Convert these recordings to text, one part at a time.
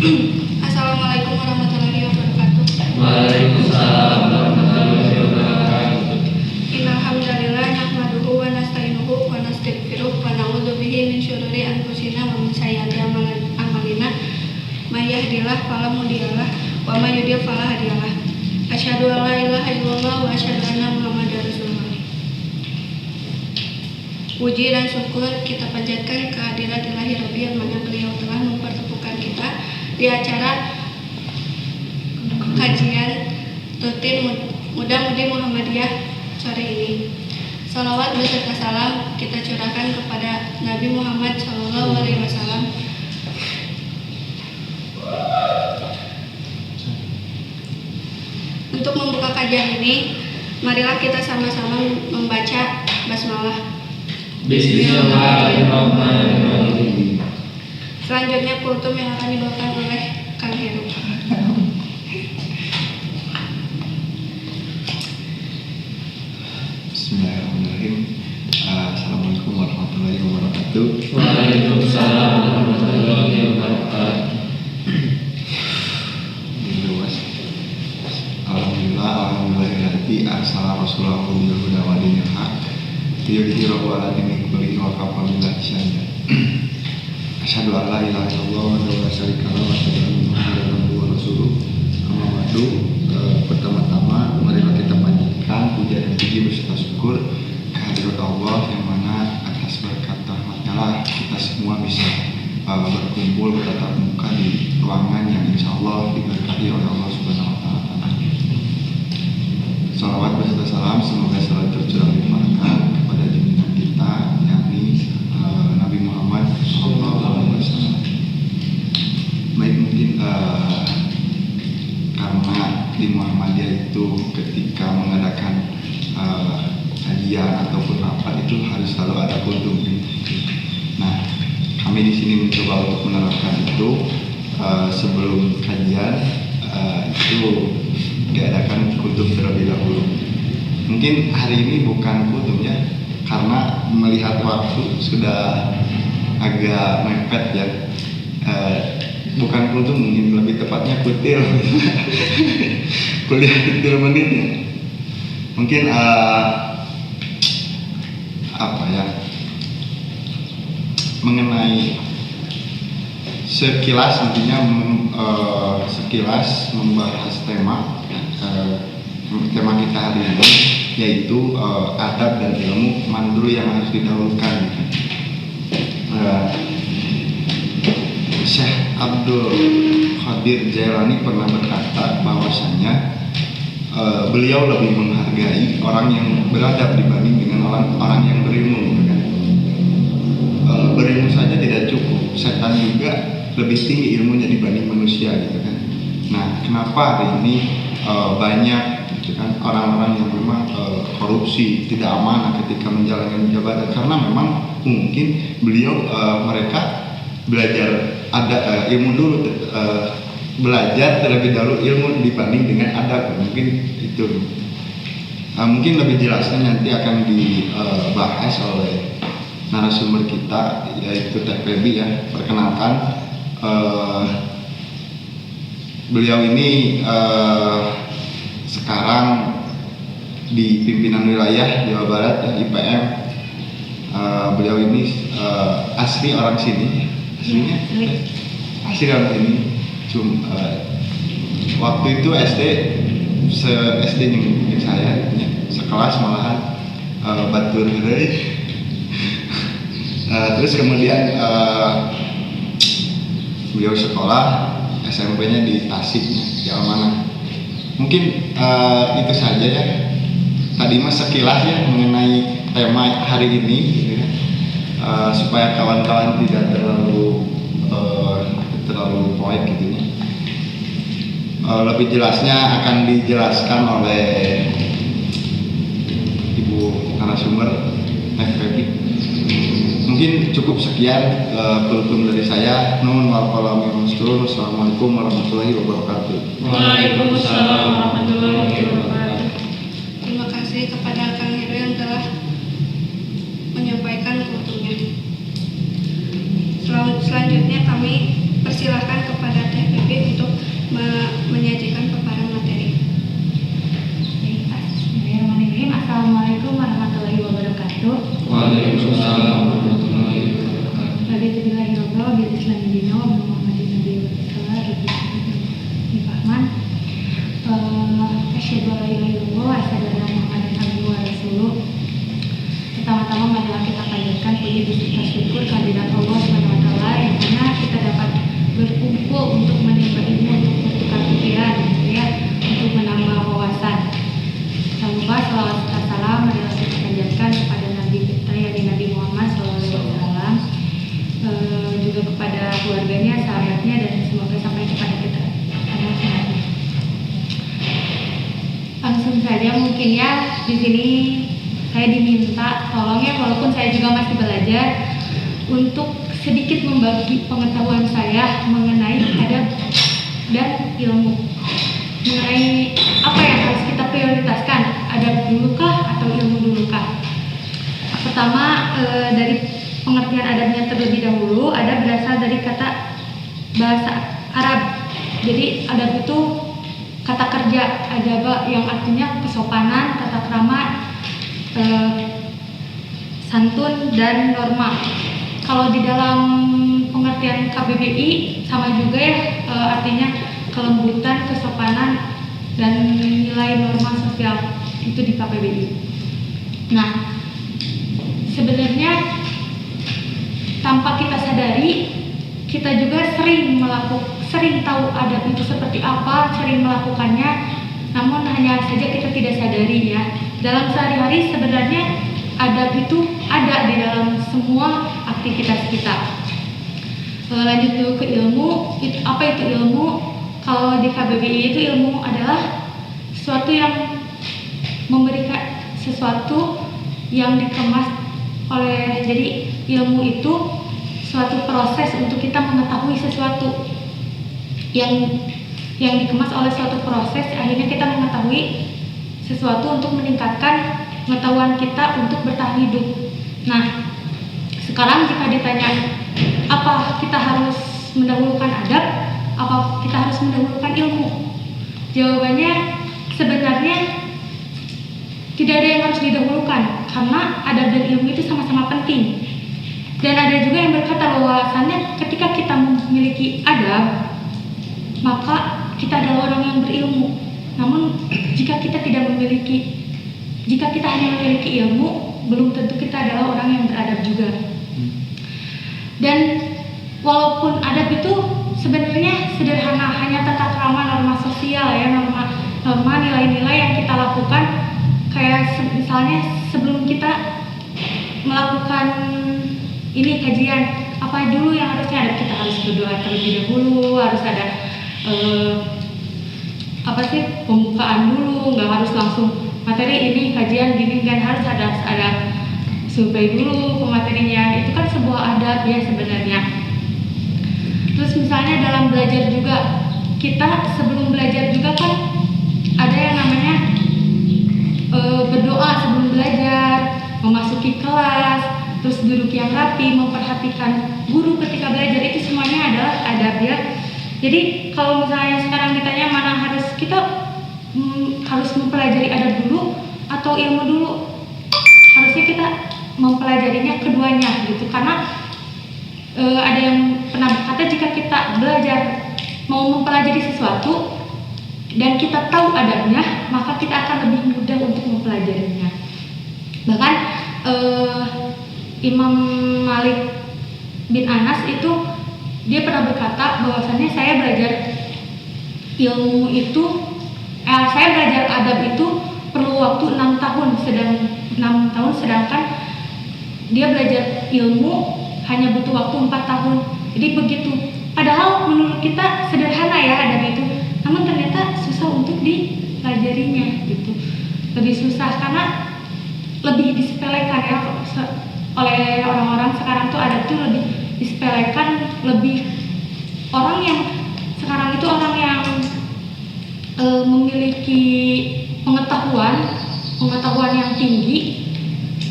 Assalamualaikum warahmatullahi wabarakatuh. Waalaikumsalam warahmatullahi wabarakatuh. Innal hamdalillah nahmaduhu wa nasta'inuhu wa nastaghfiruh wa na'udzu bihi min syururi anfusina wa min sayyiati a'malina. May yahdihillahu fala mudhillalah wa may yudhlil fala hadiyalah. Asyhadu an la ilaha illallah wa asyhadu anna Muhammadar Rasulullah. Puji dan syukur kita panjatkan kehadirat Ilahi Rabbi yang mana beliau telah mempertemukan kita di acara kajian rutin Muda-Mudi Muhammadiyah sore ini. Salawat beserta salam kita curahkan kepada Nabi Muhammad SAW. Untuk membuka kajian ini, marilah kita sama-sama membaca basmalah. Bismillahirrahmanirrahim. Selanjutnya kultum yang akan dibawakan oleh Kang Heru. Bismillahirrahmanirrahim. Assalamualaikum warahmatullahi wabarakatuh. Waalaikumsalam warahmatullahi wabarakatuh. Alhamdulillahirabbi arsala rasulahu bil huda wa dinil haq liyudhhirahu 'ala dini kullihi wa kafa billahi shahidan. Asyhadu an la ilaha illallah wa la syarika lahu wa asyhadu anna Muhammadan abduhu wa rasuluh. Amma ba'du. Pertama-tama marilah kita panjatkan puja dan puji beserta syukur kehadirat Allah yang mana atas berkat rahmatnya lah kita semua bisa berkumpul bertatap muka di ruangan yang insya Allah diberkati oleh Allah Subhanahu wa Ta'ala. Salawat beserta salam semoga selalu tercurah limpahkan kepada junjungan kita yakni Nabi Muhammad SAW. Baik, mungkin karena di Muhammadiyah itu ketika mengadakan kajian ataupun rapat itu harus selalu ada kultum. Nah, kami di sini mencoba untuk menerapkan itu sebelum kajian itu diadakan kultum terlebih dahulu. Mungkin hari ini bukan kultum ya, karena melihat waktu sudah agak mepet ya. Bukan kultum, mungkin lebih tepatnya kutil. Kuliah kutil menitnya. Mungkin apa ya? Mengenai sekilas intinya sekilas membahas tema kita hari ini, yaitu adab dan ilmu mana dulu yang harus didahulukan. Syekh Abdul Qadir Jailani pernah berkata bahwasanya beliau lebih menghargai orang yang beradab dibanding dengan orang yang berilmu. Berilmu saja tidak cukup, setan juga lebih tinggi ilmunya dibanding manusia gitu kan. Nah, kenapa hari ini banyak gitu kan orang-orang yang memang korupsi, tidak amanah ketika menjalankan jabatan, karena memang mungkin beliau mereka belajar ada ilmu dulu, belajar terlebih dahulu ilmu dibanding dengan adab, mungkin itu. Mungkin lebih jelasnya nanti akan dibahas oleh narasumber kita, yaitu Teh Febi ya. Perkenalkan, beliau ini sekarang di pimpinan wilayah Jawa Barat ya, IPM. Beliau ini asli orang sini, asli orang sini. Waktu itu SD yang saya sekelas malahan batur heureuy. Terus kemudian beliau sekolah SMP-nya di Tasik, di Almanah. Mungkin itu saja ya. Tadi mas sekilas ya mengenai tema hari ini, gitu ya. Supaya kawan-kawan tidak terlalu poin gitu ya. Lebih jelasnya akan dijelaskan oleh Ibu narasumber FPB. Mungkin cukup sekian kultum dari saya. Assalamualaikum warahmatullahi wabarakatuh. Waalaikumsalam warahmatullahi wabarakatuh. Terima kasih kepada Kang Heru yang telah menyampaikan kultumnya. Selanjutnya kami persilahkan kepada Teh wa bil islami dina wa bi Muhammadin nabiyyan wa bi fahman. Asyhadu an la ilaha illallah wa asyhadu anna Muhammadan abduhu wa rasuluh. Pertama-tama marilah kita panjatkan puji beserta syukur kehadirat Allah Subhanahu wa taala yang mana kita dapat berkumpul untuk menimba ilmu, untuk bertukar pikiran, gitu ya, untuk menambah wawasan. Jangan lupa salawat serta salam marilah kita panjatkan kepada Nabi kita yakni Nabi Muhammad SAW, juga kepada keluarganya, sahabatnya, dan semoga sampai kepada kita. Langsung saja mungkin ya, di sini saya diminta tolong ya, walaupun saya juga masih belajar, untuk sedikit membagi pengetahuan saya mengenai adab dan ilmu, mengenai apa yang harus kita prioritaskan, adab dulukah atau ilmu dulukah. Pertama, dari pengertian adabnya terlebih dahulu, adab berasal dari kata bahasa Arab. Jadi adab itu kata kerja, adab yang artinya kesopanan, tata krama, santun, dan norma. Kalau di dalam pengertian KBBI sama juga ya, artinya kelembutan, kesopanan, dan nilai norma sosial itu di KBBI. Nah, sebenarnya tanpa kita sadari, kita juga sering tahu adab itu seperti apa, sering melakukannya, namun hanya saja kita tidak sadari ya. Dalam sehari-hari sebenarnya adab itu ada di dalam semua aktivitas kita. Lanjut dulu ke ilmu. Apa itu ilmu? Kalau di KBBI itu ilmu adalah sesuatu yang memberikan sesuatu yang dikemas oleh, jadi ilmu itu suatu proses untuk kita mengetahui sesuatu yang dikemas oleh suatu proses, akhirnya kita mengetahui sesuatu untuk meningkatkan pengetahuan kita untuk bertahan hidup. Nah, sekarang jika ditanya apa kita harus mendahulukan adab, apa kita harus mendahulukan ilmu, jawabannya sebenarnya tidak ada yang harus didahulukan, karena adab dan ilmu itu sama-sama penting. Dan ada juga yang berkata bahwasannya ketika kita memiliki adab, maka kita adalah orang yang berilmu. Namun jika kita hanya memiliki ilmu, belum tentu kita adalah orang yang beradab juga. Dan walaupun adab itu sebenarnya sederhana, hanya tata krama, norma sosial ya, norma nilai-nilai yang kita lakukan. Kayak misalnya sebelum kita melakukan ini kajian, apa dulu yang harusnya ada? Kita harus berdoa terlebih dahulu, harus ada pembukaan dulu, nggak harus langsung materi ini kajian gini kan, harus ada survei dulu ke materinya. Itu kan sebuah adab ya sebenarnya. Terus misalnya dalam belajar juga, kita sebelum belajar juga kan ada yang namanya berdoa sebelum belajar, memasuki kelas, terus duduk yang rapi, memperhatikan guru ketika belajar, itu semuanya adalah adab ya. Jadi kalau misalnya sekarang ditanya mana harus mempelajari adab dulu atau ilmu dulu, harusnya kita mempelajarinya keduanya gitu, karena ada yang pernah berkata jika kita belajar mau mempelajari sesuatu dan kita tahu adabnya, maka kita akan lebih mudah untuk mempelajarinya. Bahkan Imam Malik bin Anas itu dia pernah berkata bahwasannya saya belajar ilmu itu, saya belajar adab itu perlu waktu 6 tahun, sedangkan dia belajar ilmu hanya butuh waktu 4 tahun. Jadi begitu. Padahal menurut kita sederhana ya adab itu, namun ternyata susah untuk dipelajarinya gitu. Lebih susah karena lebih disepelekan ya oleh orang-orang sekarang tuh, adab tuh lebih disepelekan, lebih orang yang sekarang itu orang yang memiliki pengetahuan yang tinggi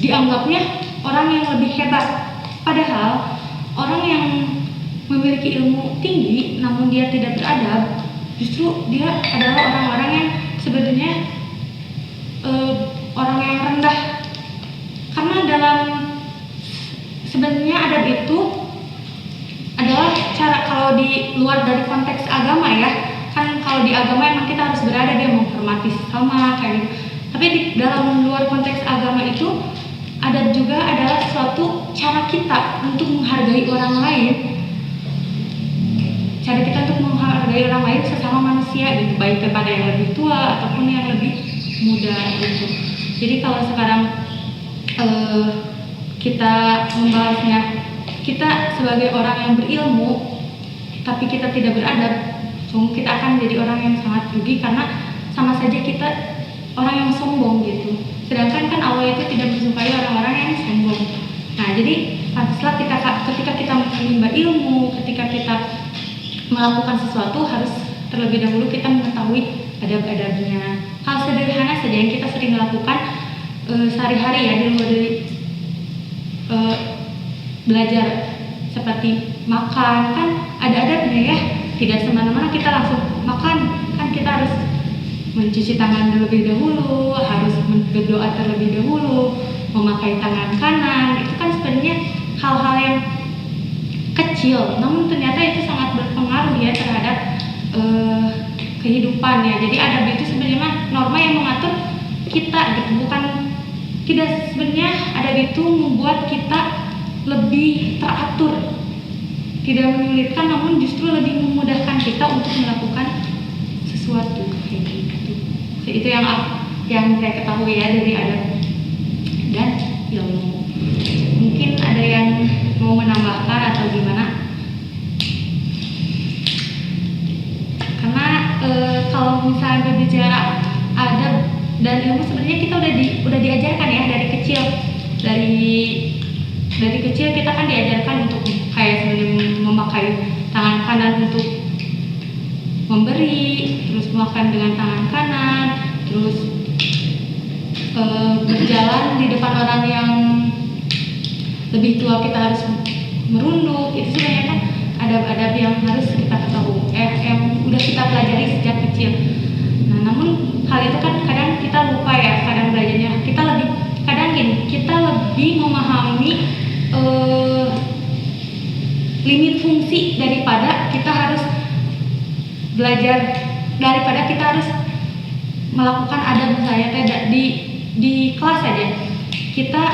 dianggapnya orang yang lebih hebat. Padahal orang yang memiliki ilmu tinggi namun dia tidak beradab, justru dia adalah orang-orang yang sebenarnya orang yang rendah. Karena sebenarnya adab itu adalah luar dari konteks agama ya. Kan kalau di agama emang kita harus berada dia menghormati sesama kayak gitu. Tapi di dalam luar konteks agama itu adat juga adalah suatu cara kita untuk menghargai orang lain. Cara kita untuk menghargai orang lain sesama manusia gitu, baik kepada yang lebih tua ataupun yang lebih muda gitu. Jadi kalau sekarang kita membahasnya, kita sebagai orang yang berilmu tapi kita tidak beradab, kita akan jadi orang yang sangat rugi karena sama saja kita orang yang sombong gitu. Sedangkan kan Allah itu tidak mensukai orang-orang yang sombong. Nah jadi pantaslah ketika kita menimba ilmu, ketika kita melakukan sesuatu harus terlebih dahulu kita mengetahui adab-adabnya. Hal sederhana saja yang kita sering lakukan sehari-hari ya di luar dari belajar seperti makan kan ada adabnya ya. Tidak semena-mena kita langsung makan, kan kita harus mencuci tangan terlebih dahulu, harus berdoa terlebih dahulu, memakai tangan kanan. Itu kan sebenarnya hal-hal yang kecil, namun ternyata itu sangat berpengaruh ya terhadap kehidupan ya. Jadi adab itu sebenarnya norma yang mengatur kita gitu, bukan tidak. Sebenarnya adab itu membuat kita lebih teratur, tidak menyulitkan, namun justru lebih memudahkan kita untuk melakukan sesuatu kayak gitu. Itu yang saya ketahui ya dari adab dan ilmu. Mungkin ada yang mau menambahkan atau gimana? Karena kalau misalnya berbicara adab dan ilmu sebenarnya kita udah diajarkan ya dari kecil. Dari kecil kita kan diajarkan untuk kayak sebenarnya memakai tangan kanan untuk memberi, terus makan dengan tangan kanan, terus berjalan di depan orang yang lebih tua kita harus merunduk. Itu sebenarnya kan adab-adab yang harus kita ketahui, yang udah kita pelajari sejak kecil. Nah, namun hal itu kan kadang kita lupa ya, kadang belajarnya kita lebih memahami limit fungsi daripada kita harus belajar, daripada kita harus melakukan adab. Misalnya di kelas saja kita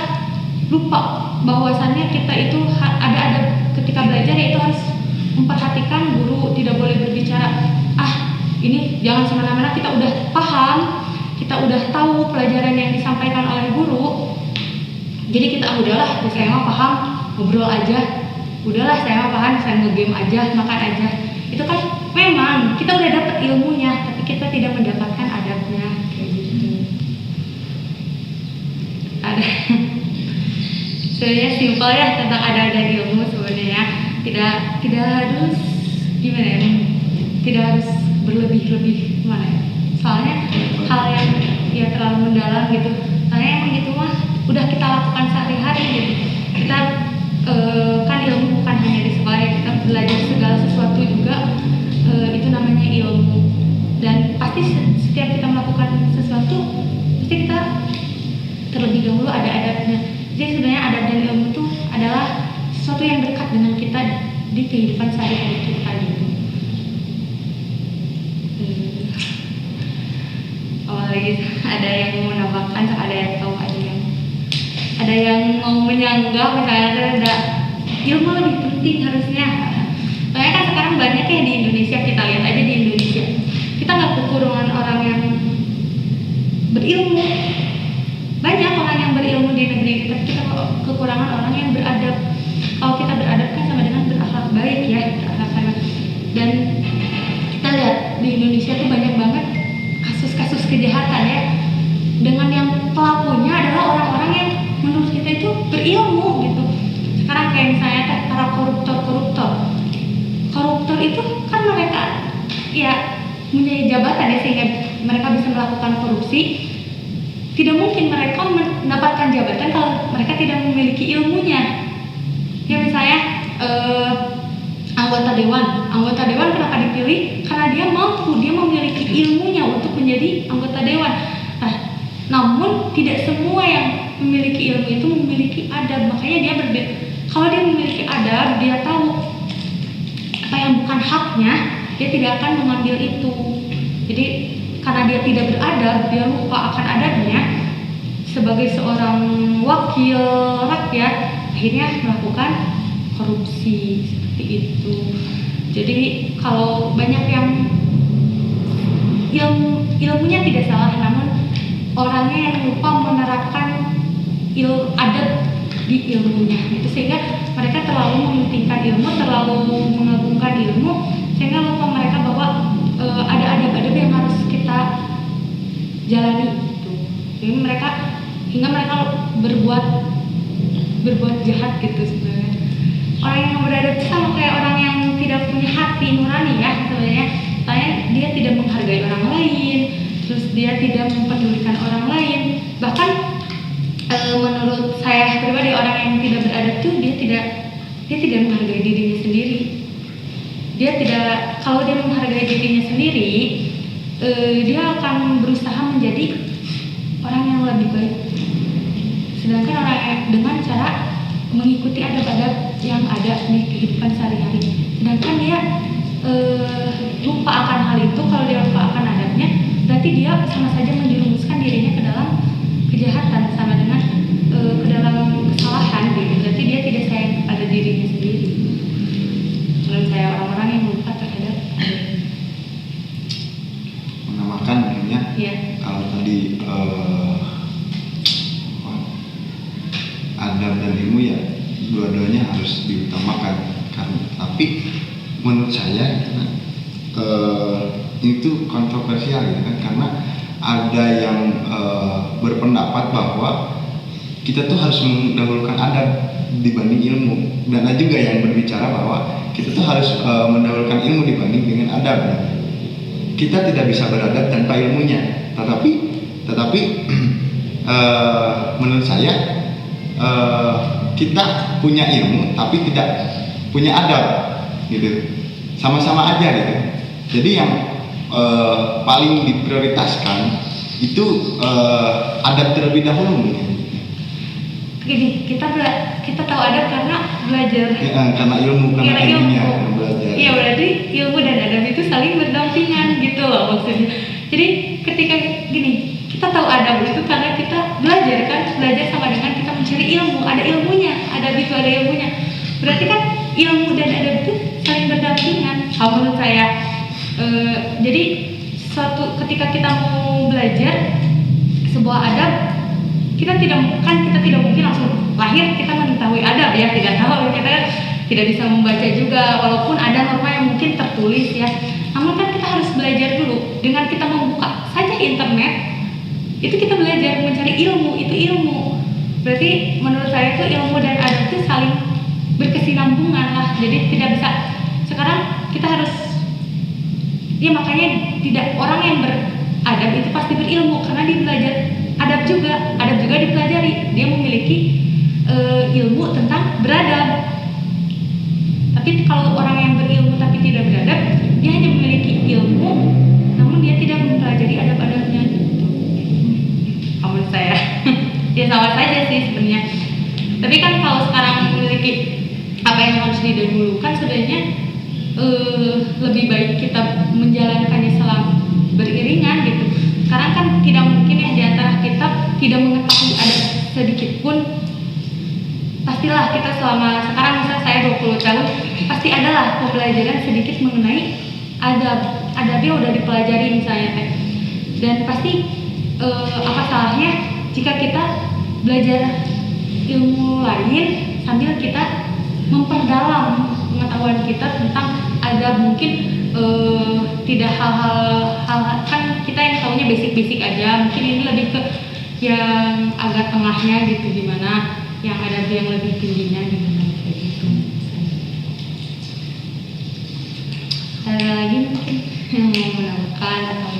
lupa bahwasannya kita itu ada adab ketika belajar, yaitu harus memperhatikan guru, tidak boleh berbicara ini jangan semena-mena. Kita udah paham, kita udah tahu pelajaran yang disampaikan oleh guru, jadi kita udahlah, saya mah paham, ngobrol aja. Udahlah, saya mah paham, saya nge-game aja, makan aja. Itu kan memang kita udah dapat ilmunya, tapi kita tidak mendapatkan adabnya kayak gitu. Ada sebenarnya simpel ya tentang adab dan ilmu sebenarnya. Tidak harus gimana ya? Tidak harus berlebih-lebih gimana ya? Soalnya hal yang ya terlalu mendalam gitu. Soalnya emang gitu mah udah kita lakukan sehari-hari gitu. Kita kan ilmu bukan hanya di sekolah ya, kita belajar segala sesuatu juga, itu namanya ilmu. Dan pasti setiap kita melakukan sesuatu pasti kita terlebih dahulu ada adabnya. Jadi sebenarnya adab dan ilmu itu adalah sesuatu yang dekat dengan kita di kehidupan sehari-hari kita gitu. Lagi ada yang mau menambahkan, ada yang tahu, ada yang mau menyanggah misalnya ada ilmu lebih penting harusnya. Soalnya kan sekarang banyak ya di Indonesia, kita lihat aja di Indonesia, kita nggak kekurangan orang yang berilmu. Banyak orang yang berilmu di negeri kita, kita kekurangan orang yang beradab. Kalau kita beradab kan sama dengan berakhlak baik ya, berakhlak. Dan kita lihat di Indonesia tuh banyak banget kasus-kasus kejahatan ya, dengan yang pelakunya adalah orang-orang yang menurut kita itu berilmu gitu. Sekarang kayak misalnya para koruptor itu kan mereka ya punya jabatan ya, sehingga mereka bisa melakukan korupsi. Tidak mungkin mereka mendapatkan jabatan kalau mereka tidak memiliki ilmunya. Ya misalnya anggota dewan kenapa dipilih? Karena dia mampu, dia memiliki ilmunya untuk menjadi anggota dewan. Namun tidak semua yang memiliki ilmu itu memiliki adab. Makanya dia berbeda. Kalau dia memiliki adab, dia tahu apa yang bukan haknya, dia tidak akan mengambil itu. Jadi karena dia tidak beradab, dia lupa akan adabnya sebagai seorang wakil rakyat, akhirnya melakukan korupsi seperti itu. Jadi kalau banyak yang ilmunya tidak salah, namun orangnya yang lupa menerapkan adab di ilmunya gitu, sehingga mereka terlalu mementingkan ilmu, terlalu mengagungkan ilmu, sehingga lupa mereka bahwa ada adab-adab yang harus kita jalani gitu. Jadi hingga mereka berbuat jahat gitu sebenarnya. Orang yang beradab itu sama kayak orang yang tidak punya hati nurani ya sebenarnya. Soalnya dia tidak menghargai orang lain, terus dia tidak mempedulikan orang lain. Bahkan menurut saya pribadi, orang yang tidak beradab itu dia tidak menghargai dirinya sendiri. Kalau dia menghargai dirinya sendiri, dia akan berusaha menjadi orang yang lebih baik. Sedangkan orang yang dengan cara mengikuti adab-adab yang ada di kehidupan sehari-hari, sedangkan dia lupa akan hal itu. Kalau dia lupa akan adabnya, berarti dia sama saja menjerumuskan dirinya ke dalam kejahatan, sama dengan ke dalam kesalahan gitu. Berarti dia tidak sayang kepada dirinya sendiri. Menurut saya orang-orang yang lupa terhadap menamakan mungkinnya. ya. Kalau tadi adab dan ilmu ya dua-duanya harus diutamakan. Tapi menurut saya itu kontroversial gitu kan, karena ada yang berpendapat bahwa kita tuh harus mendahulukan adab dibanding ilmu, dan ada juga yang berbicara bahwa kita tuh harus mendahulukan ilmu dibanding dengan adab. Kita tidak bisa beradab tanpa ilmunya, tetapi menurut saya kita punya ilmu tapi tidak punya adab gitu, sama-sama aja gitu. Jadi yang paling diprioritaskan itu adab terlebih dahulu mungkin. Gini, kita tahu adab karena belajar. Karena ilmu, karena ilmunya belajar. Iya, berarti ilmu dan adab itu saling berdampingan gitu loh maksudnya. Jadi ketika gini, kita tahu adab itu karena kita belajar kan, belajar sama dengan kita mencari ilmu. Ada ilmunya, adab itu ada ilmunya. Berarti kan ilmu dan adab itu saling berdampingan. Kalau menurut saya, jadi ketika kita mau belajar sebuah adab, kita tidak mungkin langsung lahir kita mengetahui adab ya, tidak tahu, kita tidak bisa membaca juga walaupun ada norma yang mungkin tertulis ya. Namun kan kita harus belajar dulu. Dengan kita membuka saja internet, itu kita belajar mencari ilmu, itu ilmu. Berarti menurut saya itu ilmu dan adab itu saling berkesinambungan lah. Jadi tidak bisa sekarang kita harus ya, makanya tidak orang yang beradab itu pasti berilmu karena dia belajar adab juga dipelajari. Dia memiliki ilmu tentang beradab. Tapi kalau orang yang berilmu tapi tidak beradab, dia hanya memiliki ilmu namun dia tidak mempelajari adab-adabnya gitu. Menurut saya ya sama saja sih sebenarnya. Tapi kan kalau sekarang memiliki apa yang harus didahulukan, sebenarnya lebih baik kita menjalankannya selama beriringan gitu. Sekarang kan tidak mungkin ya di antara kita tidak mengetahui adab sedikit pun. Pastilah kita selama sekarang misalnya saya 20 tahun pasti adalah pembelajaran sedikit mengenai adabnya udah dipelajari misalnya teh. Dan pasti apa salahnya jika kita belajar ilmu lain sambil kita memperdalam pengetahuan kita tentang adab. Mungkin tidak hal-hal kan kita yang tahunya basic aja, mungkin ini lebih ke yang agak tengahnya gitu, gimana yang adab yang lebih tingginya gimana kayak gitu. Ada lagi mungkin yang mau menambahkan atau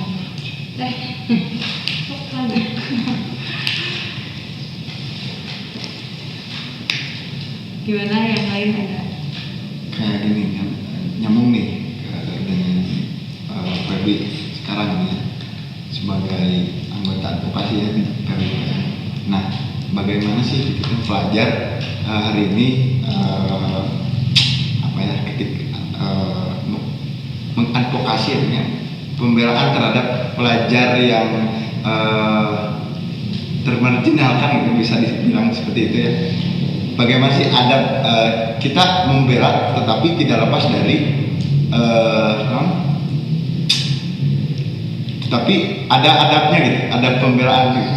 gimana yang lain ada? Kayak gini kan, nyambung nih dengan Febri sekarang ya sebagai anggota advokasi ya di PWK. Nah, bagaimana sih kita pelajar hari ini advokasi ya, pembelaan terhadap pelajar yang termarginalkan itu bisa dibilang seperti itu ya. Bagaimana sih adab kita membela tetapi tidak lepas dari tetapi ada adabnya gitu, ada pembelaan gitu.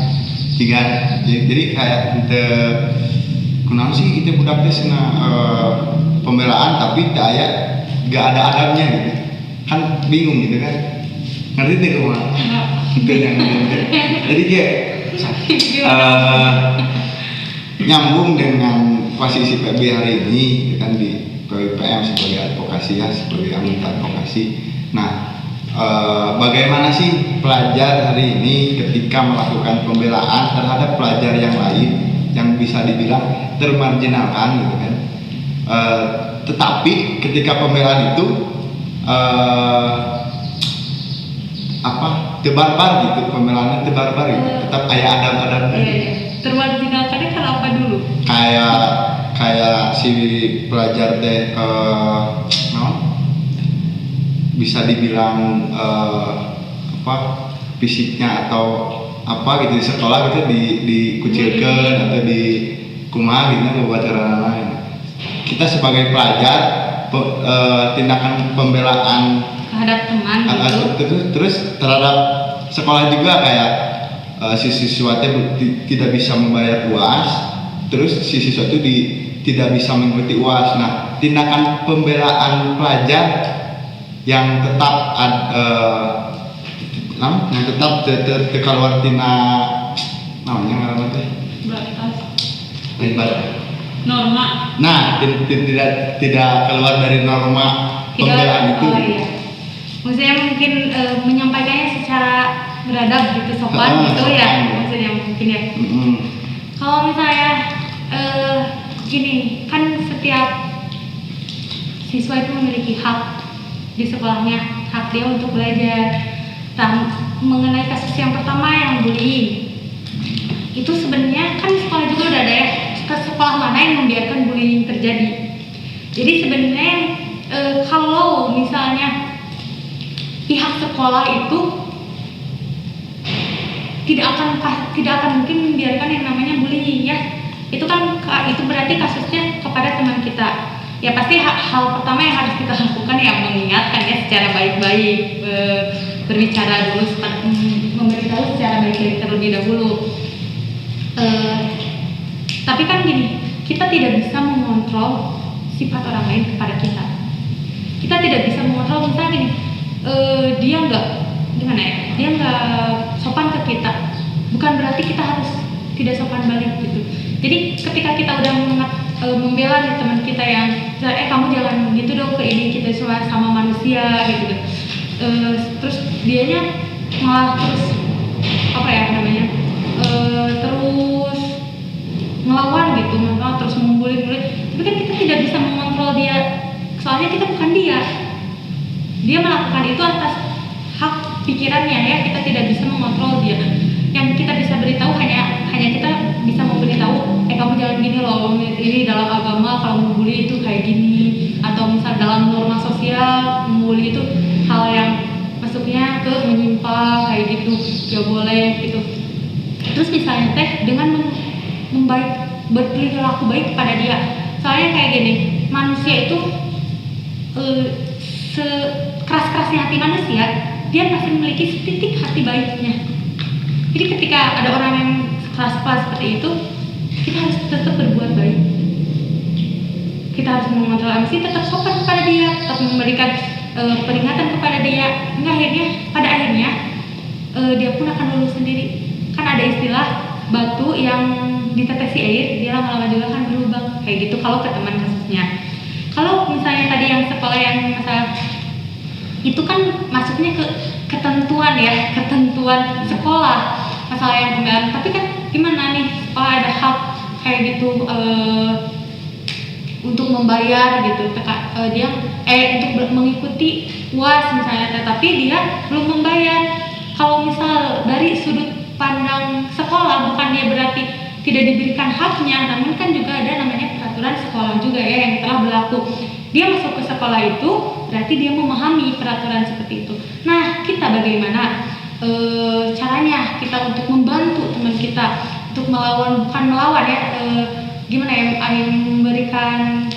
Jadi kayak kenapa sih itu budak teh pembelaan tapi gak ada adabnya gitu. Kan bingung gitu kan. Ngerti deh kok. Jadi kayak nyambung dengan posisi PB hari ini kan di PWPM sebagai advokasi ya, sebagai anggota advokasi. Nah, bagaimana sih pelajar hari ini ketika melakukan pembelaan terhadap pelajar yang lain yang bisa dibilang termarginalkan gitu kan? Tetapi ketika pembelaan itu tebarbar gitu, pembelaannya tebarbar gitu, tetap kayak adab-adabnya. Termarginalkannya kan apa dulu? Kayak si pelajar teh bisa dibilang fisiknya atau apa gitu di sekolah gitu dikucilkan atau di kumaha gitu buat orang lain. Kita sebagai pelajar tindakan pembelaan Terhadap teman gitu. terus terhadap sekolah juga kayak si siswa tidak bisa membayar UAS, terus si siswa itu tidak bisa mengikuti UAS. Nah, tindakan pembelaan pelajar yang tetap keluar tina namanya ngaranna teh norma. Nah, tidak keluar dari norma pembelaan itu. Iya. Maksudnya mungkin menyampaikannya secara beradab gitu, sopan gitu ya, maksudnya mungkin ya. Kalau misalnya gini, kan setiap siswa itu memiliki hak di sekolahnya, hak dia untuk belajar. Mengenai kasus yang pertama yang bullying, itu sebenarnya kan sekolah juga udah ada ya, sekolah mana yang membiarkan bullying terjadi. Jadi sebenarnya kalau misalnya pihak sekolah itu tidak akan mungkin membiarkan yang namanya bullying ya. Itu berarti kasusnya kepada teman kita. Ya pasti hal pertama yang harus kita lakukan ya mengingatkan ya secara baik-baik, berbicara dulu, memberitahu secara baik-baik terlebih dahulu. Tapi kan gini, kita tidak bisa mengontrol sifat orang lain kepada kita. Kita tidak bisa mengontrol misalnya gini, dia nggak sopan ke kita, bukan berarti kita harus tidak sopan balik gitu. Jadi ketika kita udah membela nih teman kita yang kamu jangan gitu dong ke ini, kita sama manusia gitu. Terus dianya malah terus terus melawan gitu, terus membuli. Tapi kan kita tidak bisa mengontrol dia, soalnya kita bukan dia. Dia melakukan itu atas hak pikirannya ya, kita tidak bisa mengontrol dia. Yang kita bisa beritahu hanya kita bisa memberitahu, kamu jangan gini loh, ini dalam agama kalau membuli itu kayak gini, atau misal dalam norma sosial membuli itu hal yang masuknya ke menyimpang kayak gitu, gak boleh gitu. Terus misalnya teh dengan berperilaku baik kepada dia, soalnya kayak gini, manusia itu sekeras-kerasnya hati manusia, dia masih memiliki setitik hati baiknya. Jadi ketika ada orang yang keras-keras seperti itu, kita harus tetap berbuat baik. Kita harus mengontrol emosi, tetap sopan kepada dia, tetap memberikan peringatan kepada dia. Pada akhirnya dia pun akan lulus sendiri. Kan ada istilah batu yang ditetesi air, dia lama-lama juga akan berlubang. Kayak gitu kalau ke teman kasusnya. Kalau misalnya tadi yang sekolah yang masalah itu kan masuknya ke ketentuan sekolah, masalah yang pembelaan. Tapi kan gimana nih, sekolah ada hak kayak gitu untuk membayar gitu, dia untuk mengikuti UAS misalnya, tetapi dia belum membayar. Kalau misal dari sudut pandang sekolah, bukan dia berarti tidak diberikan haknya, namun kan juga ada namanya peraturan sekolah juga ya yang telah berlaku. dia masuk ke sekolah itu berarti dia memahami peraturan seperti itu. Nah, kita bagaimana caranya kita untuk membantu teman kita untuk melawan, bukan melawan ya, gimana ya, memberikan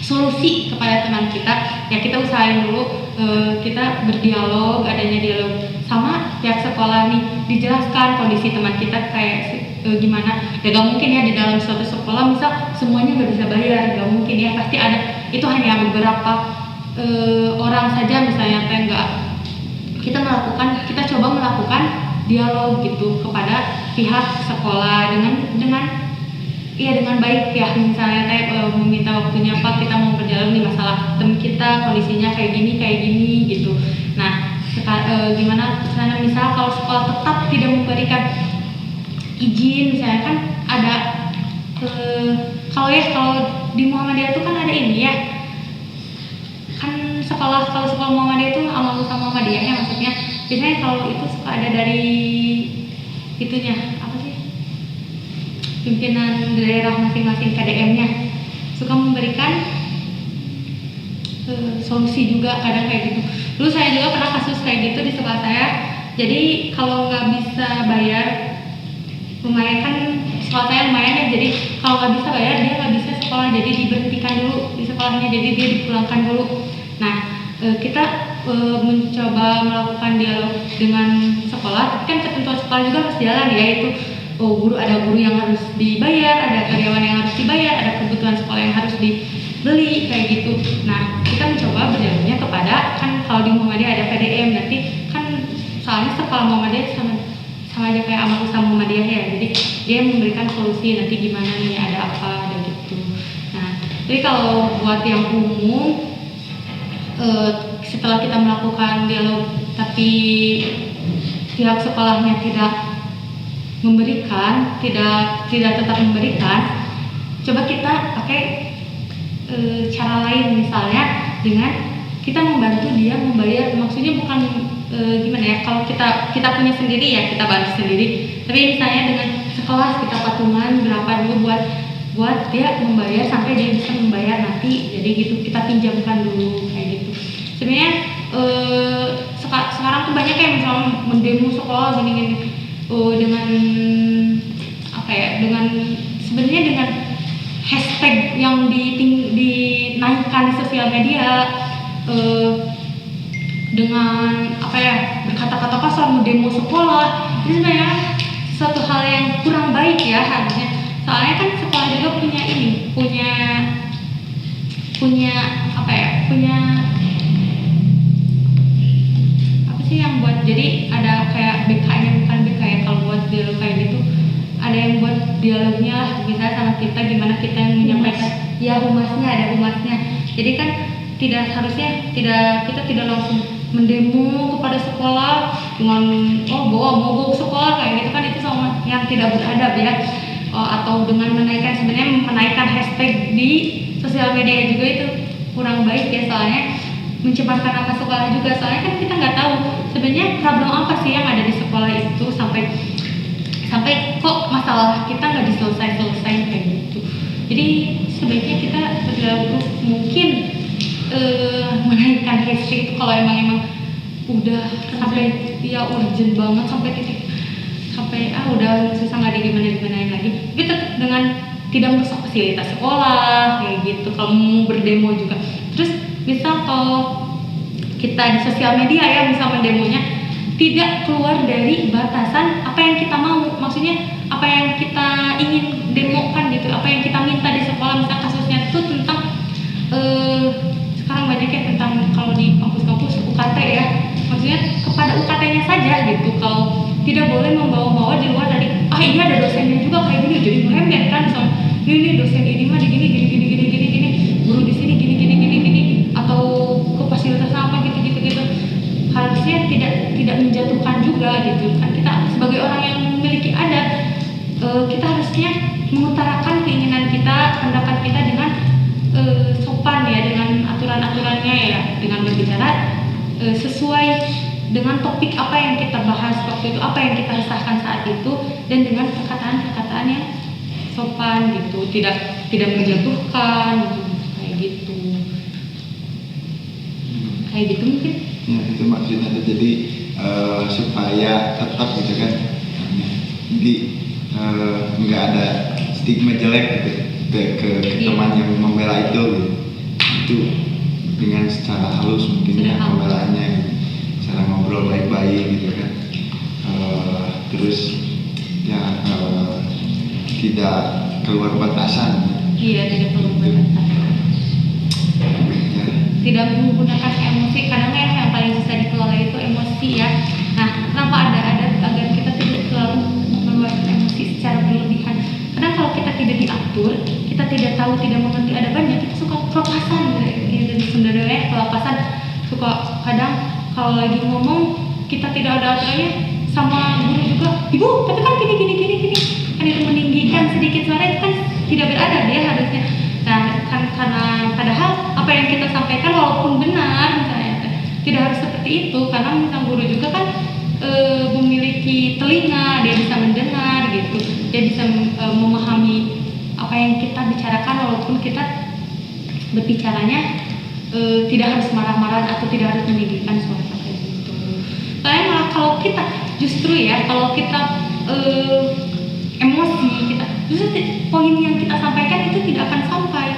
solusi kepada teman kita. Ya kita usahain dulu, kita berdialog, adanya dialog sama pihak sekolah nih, dijelaskan kondisi teman kita kayak gimana. Ya gak mungkin ya di dalam suatu sekolah misal semuanya gak bisa bayar, gak mungkin ya, pasti ada, itu hanya beberapa orang saja misalnya enggak. Kita coba melakukan dialog gitu kepada pihak sekolah dengan baik ya, misalnya kayak meminta waktunya Pak, kita mau berjalan di masalah teman kita kondisinya kayak gini gitu. Nah gimana karena misal kalau sekolah tetap tidak memberikan izin, misalnya kan ada kalau di Muhammadiyah itu kan ada ini ya, kan kalau sekolah Muhammadiyah itu amal utama Muhammadiyah ya, maksudnya biasanya kalau itu suka ada dari itunya apa sih, pimpinan daerah masing-masing KDM-nya suka memberikan solusi juga kadang kayak gitu. Dulu saya juga pernah kasus kayak gitu di sekolah saya. Jadi kalau nggak bisa bayar, lumayan kan sekolah saya lumayan ya, jadi kalau nggak bisa bayar dia nggak bisa sekolah, jadi diberhentikan dulu di sekolahnya, jadi dia dipulangkan dulu. Nah kita mencoba melakukan dialog dengan sekolah, tapi kan ketentuan sekolah juga harus jalan ya, itu ada guru yang harus dibayar, ada karyawan yang harus dibayar, ada kebutuhan sekolah yang harus dibeli kayak gitu. Nah kita mencoba berjalannya kepada, kan kalau di Muhammadiyah ada PDM, nanti kan soalnya sekolah Muhammadiyah sama aja kayak amal usaha Muhammadiyah ya, jadi dia memberikan solusi nanti gimana nih, ada apa, ada gitu. Nah jadi kalau buat yang umum, setelah kita melakukan dialog tapi pihak sekolahnya tidak memberikan, tidak tetap memberikan, coba kita pakai cara lain, misalnya dengan kita membantu dia membayar, maksudnya bukan gimana ya, kalau kita punya sendiri ya kita bantu sendiri, tapi misalnya dengan sekelas kita patungan berapa dulu buat dia membayar sampai dia bisa membayar nanti, jadi gitu kita pinjamkan dulu kayak gitu. Sebenarnya sekarang tuh banyak kayak misalnya mendemo sekolah gini-gini dengan apa ya, dengan sebenarnya dengan hashtag yang dinaikkan di sosial media, dengan apa ya, berkata-kata kasar mendemo sekolah, itu sebenarnya suatu hal yang kurang baik ya harusnya. Soalnya kan sekolah juga punya apa ya, punya apa sih yang buat, jadi ada kayak BK-nya, bukan BK ya kalau buat dialog kayak gitu, ada yang buat dialognya lah, misalnya sama kita gimana kita yang menyampaikan, ya humasnya, ada humasnya. Jadi kan kita tidak langsung mendemo kepada sekolah dengan bawa mogok sekolah kayak gitu kan, itu sama yang tidak beradab ya. Atau dengan menaikkan hashtag di sosial media juga, itu kurang baik ya, soalnya mencemarkan nama sekolah juga, soalnya kan kita nggak tahu sebenarnya problem apa sih yang ada di sekolah itu sampai kok masalah kita nggak diselesai kayak gitu. Jadi sebaiknya kita berdialog, mungkin menaikkan hashtag itu kalau emang udah sampai ya urgent banget, sampai udah susah nggak digimanain lagi, tapi tetap dengan tidak merusak fasilitas sekolah kayak gitu. Kalau mau berdemo juga, terus misal kalau kita di sosial media ya, misal mendemonya tidak keluar dari batasan apa yang kita mau, maksudnya apa yang kita ingin demokan gitu, apa yang kita minta di sekolah. Misal kasusnya itu tentang sekarang banyak ya tentang, kalau di kampus-kampus UKT ya, maksudnya kepada UKT-nya saja gitu, kalau tidak boleh membawa-bawa di luar dari ini ada dosennya juga kayak gini, jadi merembet kan, so ini dosen ini mah di gini, guru di sini gini, atau ke fasilitas apa gitu. Harusnya tidak menjatuhkan juga gitu kan, kita sebagai orang yang memiliki adat, kita harusnya mengutarakan keinginan kita, pendapat kita dengan sopan ya, dengan aturan-aturannya ya, dengan berbicara sesuai dengan topik apa yang kita bahas waktu itu, apa yang kita resahkan saat itu, dan dengan perkataan-perkataan yang sopan gitu, tidak menjatuhkan gitu, kayak gitu. kayak gitu mungkin. Ya itu maksudnya tuh, jadi supaya tetap gitu kan, jadi nggak ada stigma jelek gitu ke teman yang membela itu gitu. Itu dengan secara halus mungkin ya pembelaannya gitu. Cara ngobrol baik-baik gitu kan. Terus ya tidak keluar batasan. Iya, tidak perlu batasan. Ya. Tidak menggunakan emosi, kadang yang paling bisa dikelola itu emosi ya. Nah, kenapa ada agar kita tidak selalu mengeluarkan emosi secara berlebihan? Kadang kalau kita tidak diatur, kita tidak tahu, tidak mengerti ada banyak, kita suka kelepasan gitu. Sebenarnya kelepasan suka kadang kalau lagi ngomong kita tidak ada aturannya, sama guru juga, ibu tapi kan gini kan itu meninggikan sedikit suara itu kan tidak beradab ya harusnya. Nah kan karena padahal apa yang kita sampaikan walaupun benar misalnya tidak harus seperti itu, karena misalnya guru juga kan memiliki telinga, dia bisa mendengar gitu, dia bisa memahami apa yang kita bicarakan walaupun kita berbicaranya tidak harus marah-marah atau tidak harus meninggikan suara kayak gitu. Soalnya malah kalau kita justru ya kalau kita emosi kita justru poin yang kita sampaikan itu tidak akan sampai,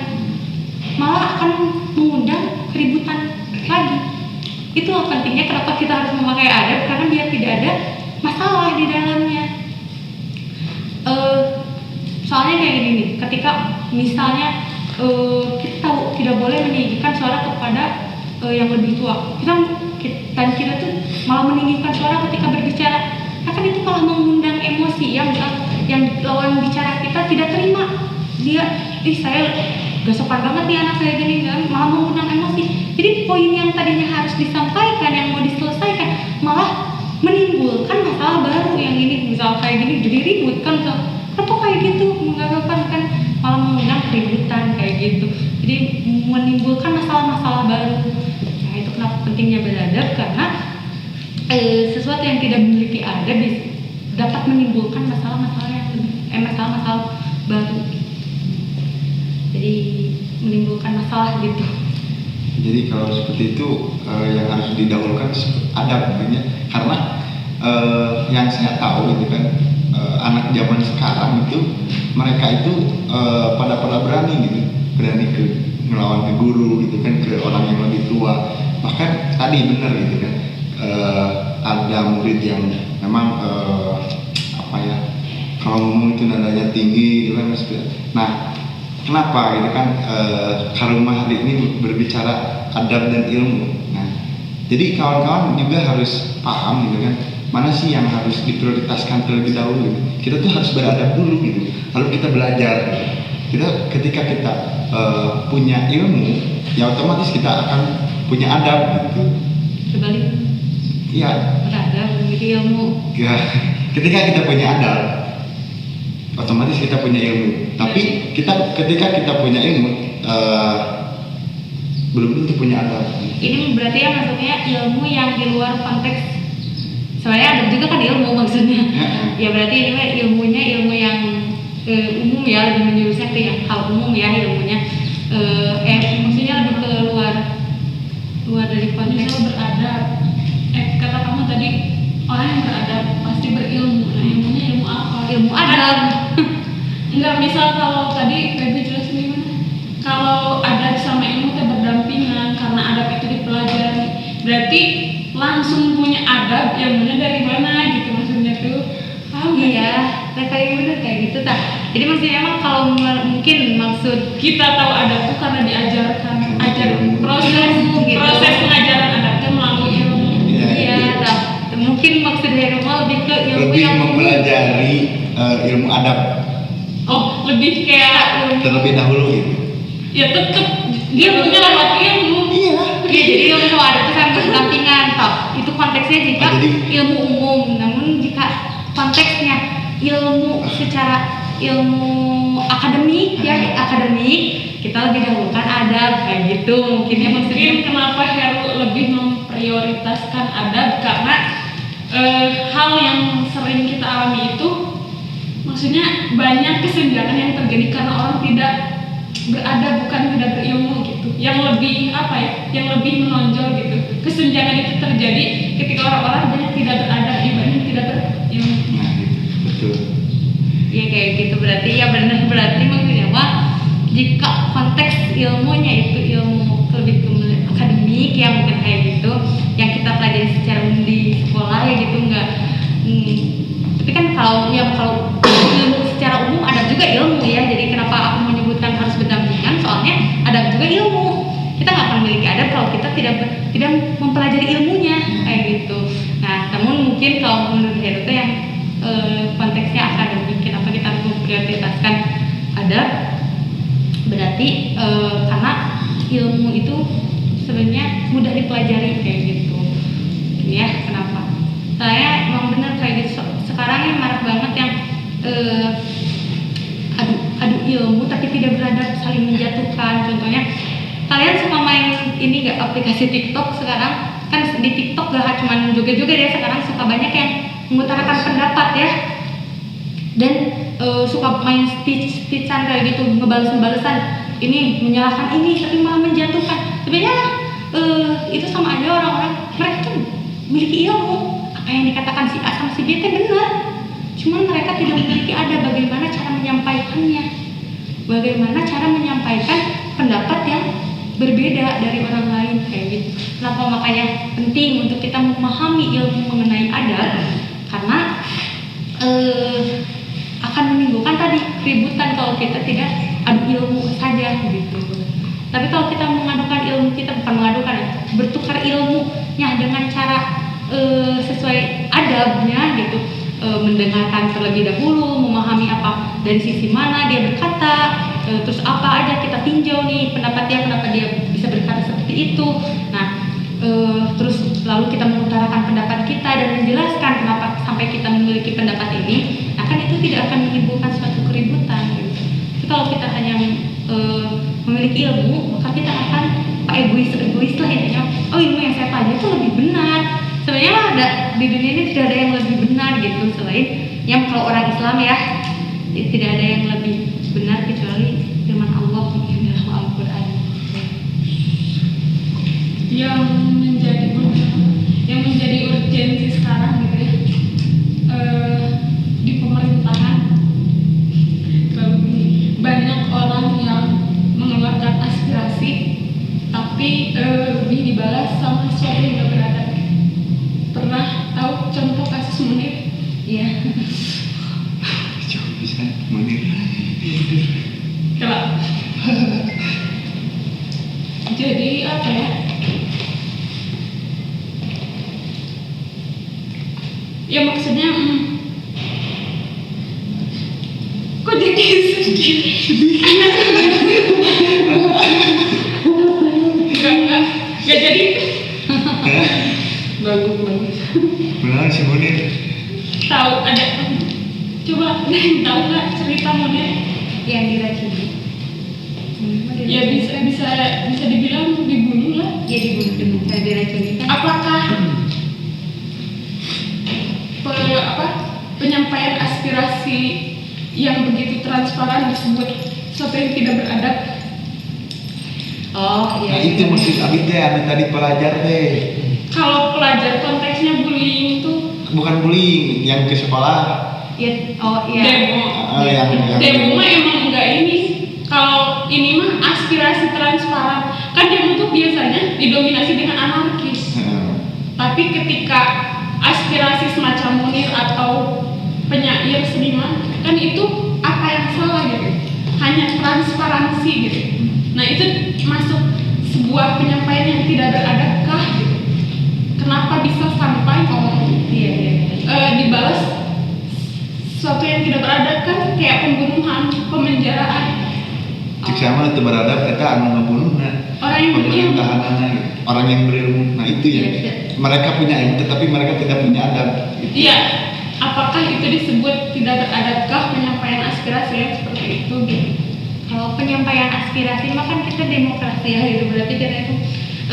malah akan mengundang keributan lagi. Itulah pentingnya kenapa kita harus memakai adab, karena biar tidak ada masalah di dalamnya. Soalnya kayak gini nih, ketika misalnya kita tahu tidak boleh meninggikan suara kepada yang lebih tua, dan kita tuh malah meninggikan suara ketika berbicara, akan itu malah mengundang emosi yang lawan bicara kita tidak terima. Dia, saya gak sopan banget nih anak kayak gini, malah mengundang emosi. Jadi poin yang tadinya harus disampaikan, yang mau diselesaikan, malah menimbulkan masalah baru yang ini, misal kayak gini jadi ribut kan, kenapa kayak gitu, menggagalkan kan, malah mengundang keributan kayak gitu. Jadi menimbulkan masalah-masalah baru. Nah itu kenapa pentingnya beradab, karena sesuatu yang tidak memiliki adab dapat menimbulkan masalah-masalah yang masalah-masalah baru. Jadi menimbulkan masalah gitu. Jadi kalau seperti itu yang harus didahulukan adab mungkinnya, karena yang saya tahu gitu kan, anak zaman sekarang itu mereka itu pada berani gitu, berani melawan ke guru gitu kan, ke orang yang lebih tua. Bahkan tadi benar gitu kan, ada murid yang memang kalau ngomong itu nadanya tinggi gitu kan. Nah kenapa gitu kan, Karumah hari ini berbicara adab dan ilmu. Nah jadi kawan-kawan juga harus paham gitu kan, mana sih yang harus diprioritaskan terlebih dahulu gitu. Kita tuh harus beradab dulu gitu, lalu kita belajar gitu. Ketika kita punya ilmu, ya otomatis kita akan punya adab gitu. Kembali Iya, beradab memiliki ilmu. ya ketika kita punya adab, otomatis kita punya ilmu. Tapi ketika kita punya ilmu, belum tentu punya adab. Ini berarti ya maksudnya ilmu yang di luar konteks. Soalnya adab juga kan ilmu maksudnya. Ya berarti ini ilmunya ilmu yang umum ya, lebih menjurusnya ke yang hal umum ya ilmunya. Maksudnya lebih ke luar dari konteks. Misal beradab, kata kamu tadi orang yang beradab pasti berilmu. Nah ilmunya ilmu apa? Ilmu adab. Enggak, misal kalau tadi Feby jelasin gimana? Kalau adab sama ilmu itu berdampingan, karena adab itu dipelajari, berarti langsung punya adab, ilmunya dari mana gitu maksudnya tuh. Paham gak? Iya, kayak bener kayak gitu tak. Jadi maksudnya emang kalau mungkin maksud Kita tahu adab tuh karena diajarkan, proses gitu. proses pengajaran adab itu melalui ilmu. iya tak. Mungkin maksud dari rumah lebih ke ilmu Lebih yang mempelajari ilmu adab Oh, lebih kayak terlebih dahulu gitu. ya tetep dia punya lewat ilmu. Iya. Iya, jadi ilmu adab itu kan berdampingan tak. Itu konteksnya jika Oh, jadi ilmu umum, namun jika konteksnya ilmu secara ilmu akademik ya akademik, kita lebih dahulukan adab kayak gitu mungkinnya maksudnya. Mungkin kenapa Heru lebih memprioritaskan adab, karena hal yang sering kita alami itu maksudnya banyak kesenjangan yang terjadi karena orang tidak beradab, bukan tidak berilmu gitu, yang lebih yang lebih menonjol gitu. kesenjangan itu terjadi ketika orang-orang banyak tidak beradab dibanding tidak berilmu. Nah, itu betul. Ya kayak gitu berarti ya benar, berarti maksudnya Pak, jika konteks ilmunya itu ilmu lebih ke akademik ya mungkin kayak gitu yang kita pelajari secara di sekolah ya gitu enggak. Tapi kan kalau ilmu secara umum ada juga ilmu ya, jadi kenapa aku menyebutkan harus berdampingan, soalnya ada juga ilmu. Kita nggak akan memiliki adab kalau kita tidak mempelajari ilmunya kayak gitu. Nah, namun mungkin kalau menurut saya itu yang konteksnya akademik, kenapa kita harus memprioritaskan adab? Berarti karena ilmu itu sebenarnya mudah dipelajari kayak gitu. Ya, kenapa? Saya emang benar kayak gitu. Sekarang yang marak banget yang adu ilmu tapi tidak beradab, saling menjatuhkan. Contohnya kalian suka main ini gak aplikasi TikTok sekarang? Kan di TikTok gak cuma joget-joget ya, sekarang suka banyak yang mengutarakan pendapat ya, dan suka main speech-speechan kayak gitu, ngebales-balesan ini, menyalahkan ini tapi malah menjatuhkan. Sebenarnya itu sama aja, orang-orang mereka tuh memiliki ilmu, apa yang dikatakan si A sama si B itu benar, cuman mereka tidak memiliki ada bagaimana cara menyampaikannya, bagaimana cara menyampaikan pendapat yang berbeda dari orang lain kayak gitu. Kenapa makanya penting untuk kita memahami ilmu mengenai adab, karena akan menimbulkan tadi keributan kalau kita tidak adu ilmu saja gitu. Tapi kalau kita mengadukan ilmu kita, bukan mengadukan ya, bertukar ilmunya dengan cara sesuai adabnya gitu, mendengarkan terlebih dahulu, memahami apa dari sisi mana dia berkata, terus apa aja kita tinjau nih pendapat dia, kenapa dia bisa berkata seperti itu. Nah, terus lalu kita mengutarakan pendapat kita dan menjelaskan kenapa sampai kita memiliki pendapat ini. Nah, kan itu tidak akan menimbulkan suatu keributan gitu. Tapi kalau kita hanya memiliki ilmu, maka kita akan egois lah intinya. Oh, ilmu yang saya pelajari itu lebih benar. Sebenarnya ada di dunia ini tidak ada yang lebih benar gitu, selain yang kalau orang Islam ya, tidak ada yang lebih benar kecuali firman Allah yang dalam Al-Quran. Yang menjadi urgensi sekarang gitu ya, di pemerintahan banyak orang yang mengeluarkan aspirasi tapi lebih dibalas sama sesuatu yang gak beradab. Pernah tahu contoh kasus Munir? Iya. Coba bisa Munir. Kelak. Jadi apa ya? Ya maksudnya kok jadi sedih? Enggak jadi. Bagus. Benar si Munir. Tahu ada? Coba tahu nggak cerita Munir? Yang diracuni. Ya bisa dibilang dibunuh lah. Ya dibunuh dengan cara diracuni kan. Apakah penyampaian aspirasi yang begitu transparan disebut sesuatu yang tidak beradab? Oh iya. Nah itu maksud abis deh, anu tadi pelajar deh. Kalau pelajar konteksnya bullying itu Bukan bullying, yang ke sekolah. Ya, oh iya. demo. Yang Demo mah emang enggak ini. Kalau ini mah aspirasi transparan. Kan demo tuh biasanya didominasi dengan anarkis. Tapi ketika aspirasi semacam Munir atau penyair seniman, kan itu apa yang salah gitu? Hanya transparansi gitu. Nah itu masuk sebuah penyampaian yang tidak beradabkah gitu? Kenapa bisa sampai dibalas sesuatu yang tidak beradab kan kayak pembunuhan, pemenjaraan? Cik sama itu beradab, kita anu ngebunuhna. Orang yang berilmu. Pemerintahanana, orang yang berilmu. Nah itu ya. Iya. Mereka punya ilmu, tetapi mereka tidak punya adab. Iya. Apakah itu disebut tidak beradabkah penyampaian aspirasi yang seperti itu gitu? Kalau penyampaian aspirasi mah kan kita demokrasi ya gitu, berarti kita itu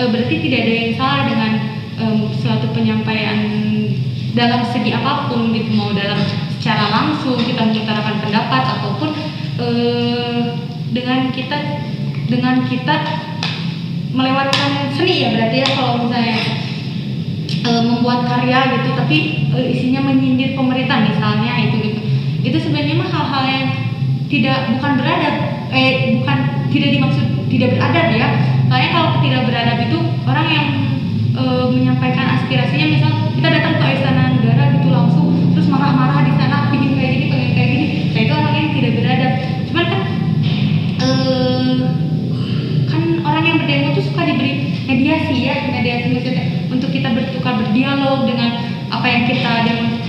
berarti tidak ada yang salah dengan suatu penyampaian dalam segi apapun gitu, mau dalam secara langsung kita mengutarakan pendapat ataupun dengan kita melewatkan seni ya berarti ya. Kalau misalnya membuat karya gitu, tapi isinya menyindir pemerintah misalnya itu sebenarnya mah hal-hal yang bukan beradab, bukan tidak dimaksud tidak beradab ya. Soalnya kalau tidak beradab itu orang yang menyampaikan aspirasinya, misal kita datang ke istana negara gitu langsung terus marah-marah di sana, pengen kayak gini, nah itu orang yang tidak beradab. Cuman kan kan orang yang berdemo tuh suka diberi mediasi maksudnya untuk kita berdialog dengan apa yang kita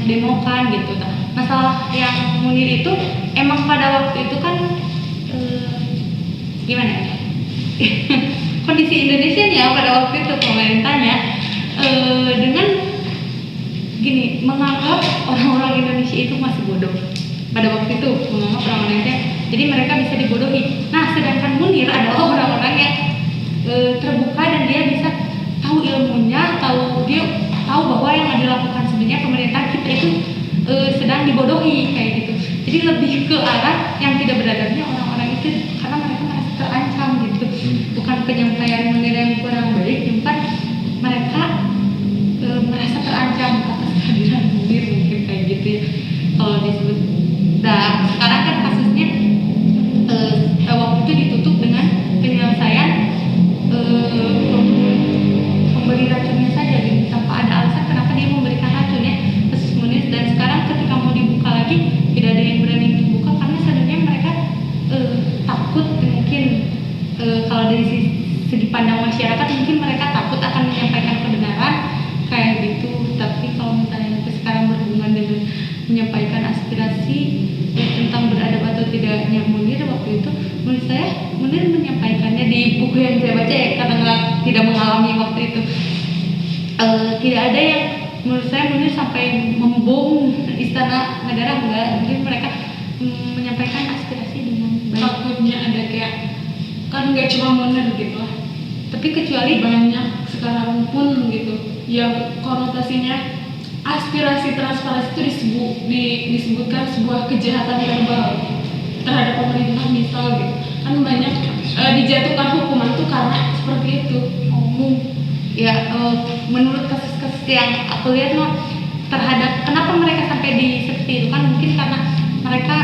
demokan gitu. Masalah yang Munir itu emang pada waktu itu kan gimana ya? Kondisi Indonesia nya pada waktu itu pemerintahnya dengan gini menganggap orang-orang Indonesia itu masih bodoh pada waktu itu, menganggap orang Indonesia jadi mereka bisa dibodohi. Nah sedangkan Munir adalah orang-orang yang terbuka dan dia bisa tahu ilmunya, dia tahu bahwa yang dilakukan sebenarnya pemerintah kita itu sedang dibodohi kayak gitu. Jadi lebih ke arah yang tidak beradabnya orang-orang itu karena mereka merasa terancam gitu. Bukan penyampaian Munir yang kurang baik, cuman mereka merasa terancam atas kehadiran Munir mungkin kayak gitu ya kalau disebut. Nah sekarang kan kasusnya waktu itu ditutup dengan penyelesaian pemberi racunnya saja gitu, tanpa ada alasan kenapa dia memberikan racunnya kasus Munir. Dan sekarang ketika mau dibuka lagi tidak ada yang berani membuka karena sebenarnya mereka takut mungkin kalau dari segi pandang masyarakat mungkin mereka takut akan menyampaikan kebenaran kayak gitu. Tapi kalau misalnya sekarang berhubungan dengan menyampaikan aspirasi tentang beradab atau tidaknya Munir waktu itu, menurut saya Munir menyampaikannya di buku yang saya baca ya, karena tidak mengalami waktu itu tidak ada yang menurut saya Munir sampai membom istana negara, enggak. Mungkin mereka menyampaikan aspirasi dengan baik. Takutnya ada kayak kan nggak cuma Munir gitu lah, tapi kecuali banyak sekarang pun gitu yang konotasinya aspirasi transparansi itu disebutkan sebuah kejahatan verbal terhadap pemerintah misal gitu kan, banyak dijatuhkan hukuman tuh karena seperti itu. Menurut kasus-kasus yang aku lihat terhadap kenapa mereka sampai di seperti itu kan mungkin karena mereka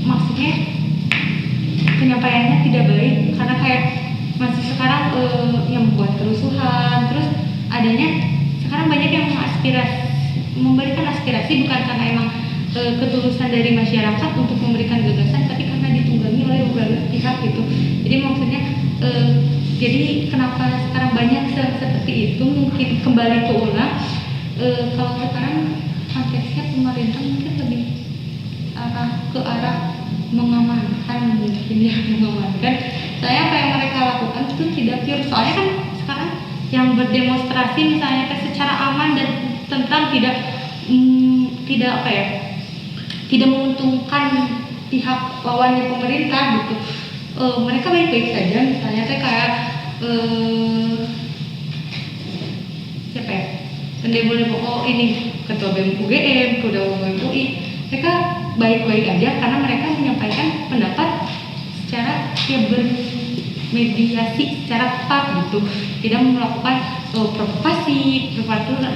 maksudnya penyampaiannya tidak baik, karena kayak masih sekarang yang membuat kerusuhan, terus adanya sekarang banyak yang memberikan aspirasi bukan karena emang ketulusan dari masyarakat untuk memberikan gagasan, tapi karena ditunggangi oleh beberapa pihak gitu. Jadi maksudnya jadi kenapa sekarang banyak seperti itu, mungkin kembali ke ulang kalau sekarang konteksnya pemerintah mungkin lebih ke arah mengamankan, mungkin ya mengamankan. Saya apa yang mereka lakukan itu tidak pure, soalnya kan sekarang yang berdemonstrasi misalnya secara aman dan tentram tidak menguntungkan pihak lawannya pemerintah gitu. Mereka baik-baik saja, misalnya kayak siapa ya, pendemo ini ketua BEM UGM, ketua BEM UI, mereka baik-baik aja karena mereka menyampaikan pendapat secara bermediasi secara tepat gitu, tidak melakukan provokasi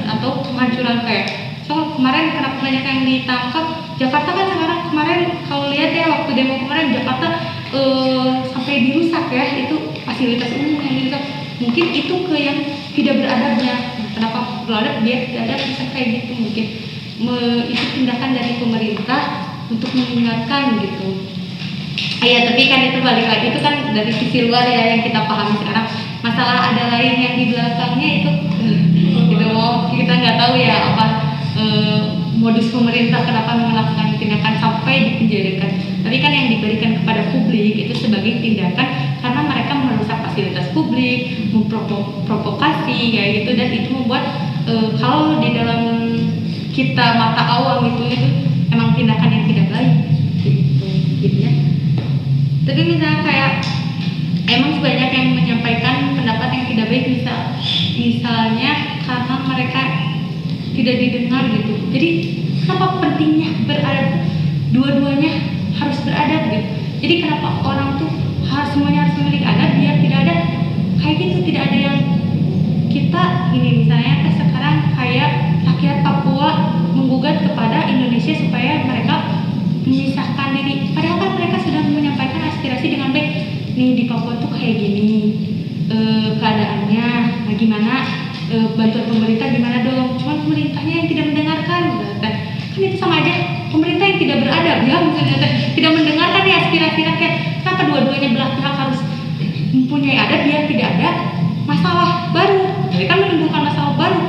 atau penghancuran kayak kemarin kenapa banyak yang ditangkap. Jakarta kan sekarang kemarin kalau lihat ya waktu demo kemarin Jakarta sampai dirusak ya, itu fasilitas umum yang dirusak. Mungkin itu ke yang tidak beradabnya. Kenapa beradab dia tidak ada bisa kayak gitu, mungkin itu tindakan dari pemerintah untuk mengingatkan gitu. Iya, tapi kan itu balik lagi, itu kan dari sisi luar ya yang kita pahami sekarang. Masalah ada lain yang di belakangnya itu gitu, kita nggak tahu ya apa modus pemerintah kenapa melakukan tindakan sampai dipenjarakan. Tapi kan yang diberikan kepada publik itu sebagai tindakan karena mereka merusak fasilitas publik, memprovokasi kayak gitu, dan itu membuat kalau di dalam kita mata awam itu emang tindakan yang tidak baik gitu ya. Tapi misalnya kayak emang banyak yang menyampaikan pendapat yang tidak baik, misalnya karena mereka tidak didengar gitu. Jadi kenapa pentingnya beradab? Dua-duanya harus beradab gitu. Jadi kenapa orang tuh semuanya harus memiliki adab, biar tidak ada kayak gitu, tidak ada yang kita kita ini misalnya sekarang kayak rakyat Papua menggugat kepada Indonesia supaya mereka memisahkan diri, padahal kan mereka sudah menyampaikan aspirasi dengan baik. Nih di Papua tuh kayak gini keadaannya, nah gimana bantuan pemerintah gimana dong, cuman pemerintahnya yang tidak mendengarkan. Kan itu sama aja pemerintah yang tidak beradab ya, tidak mendengarkan ya aspirasi rakyat. Kenapa dua-duanya belah pihak harus mempunyai adab biar tidak ada masalah baru? Jadi kan menimbulkan masalah baru.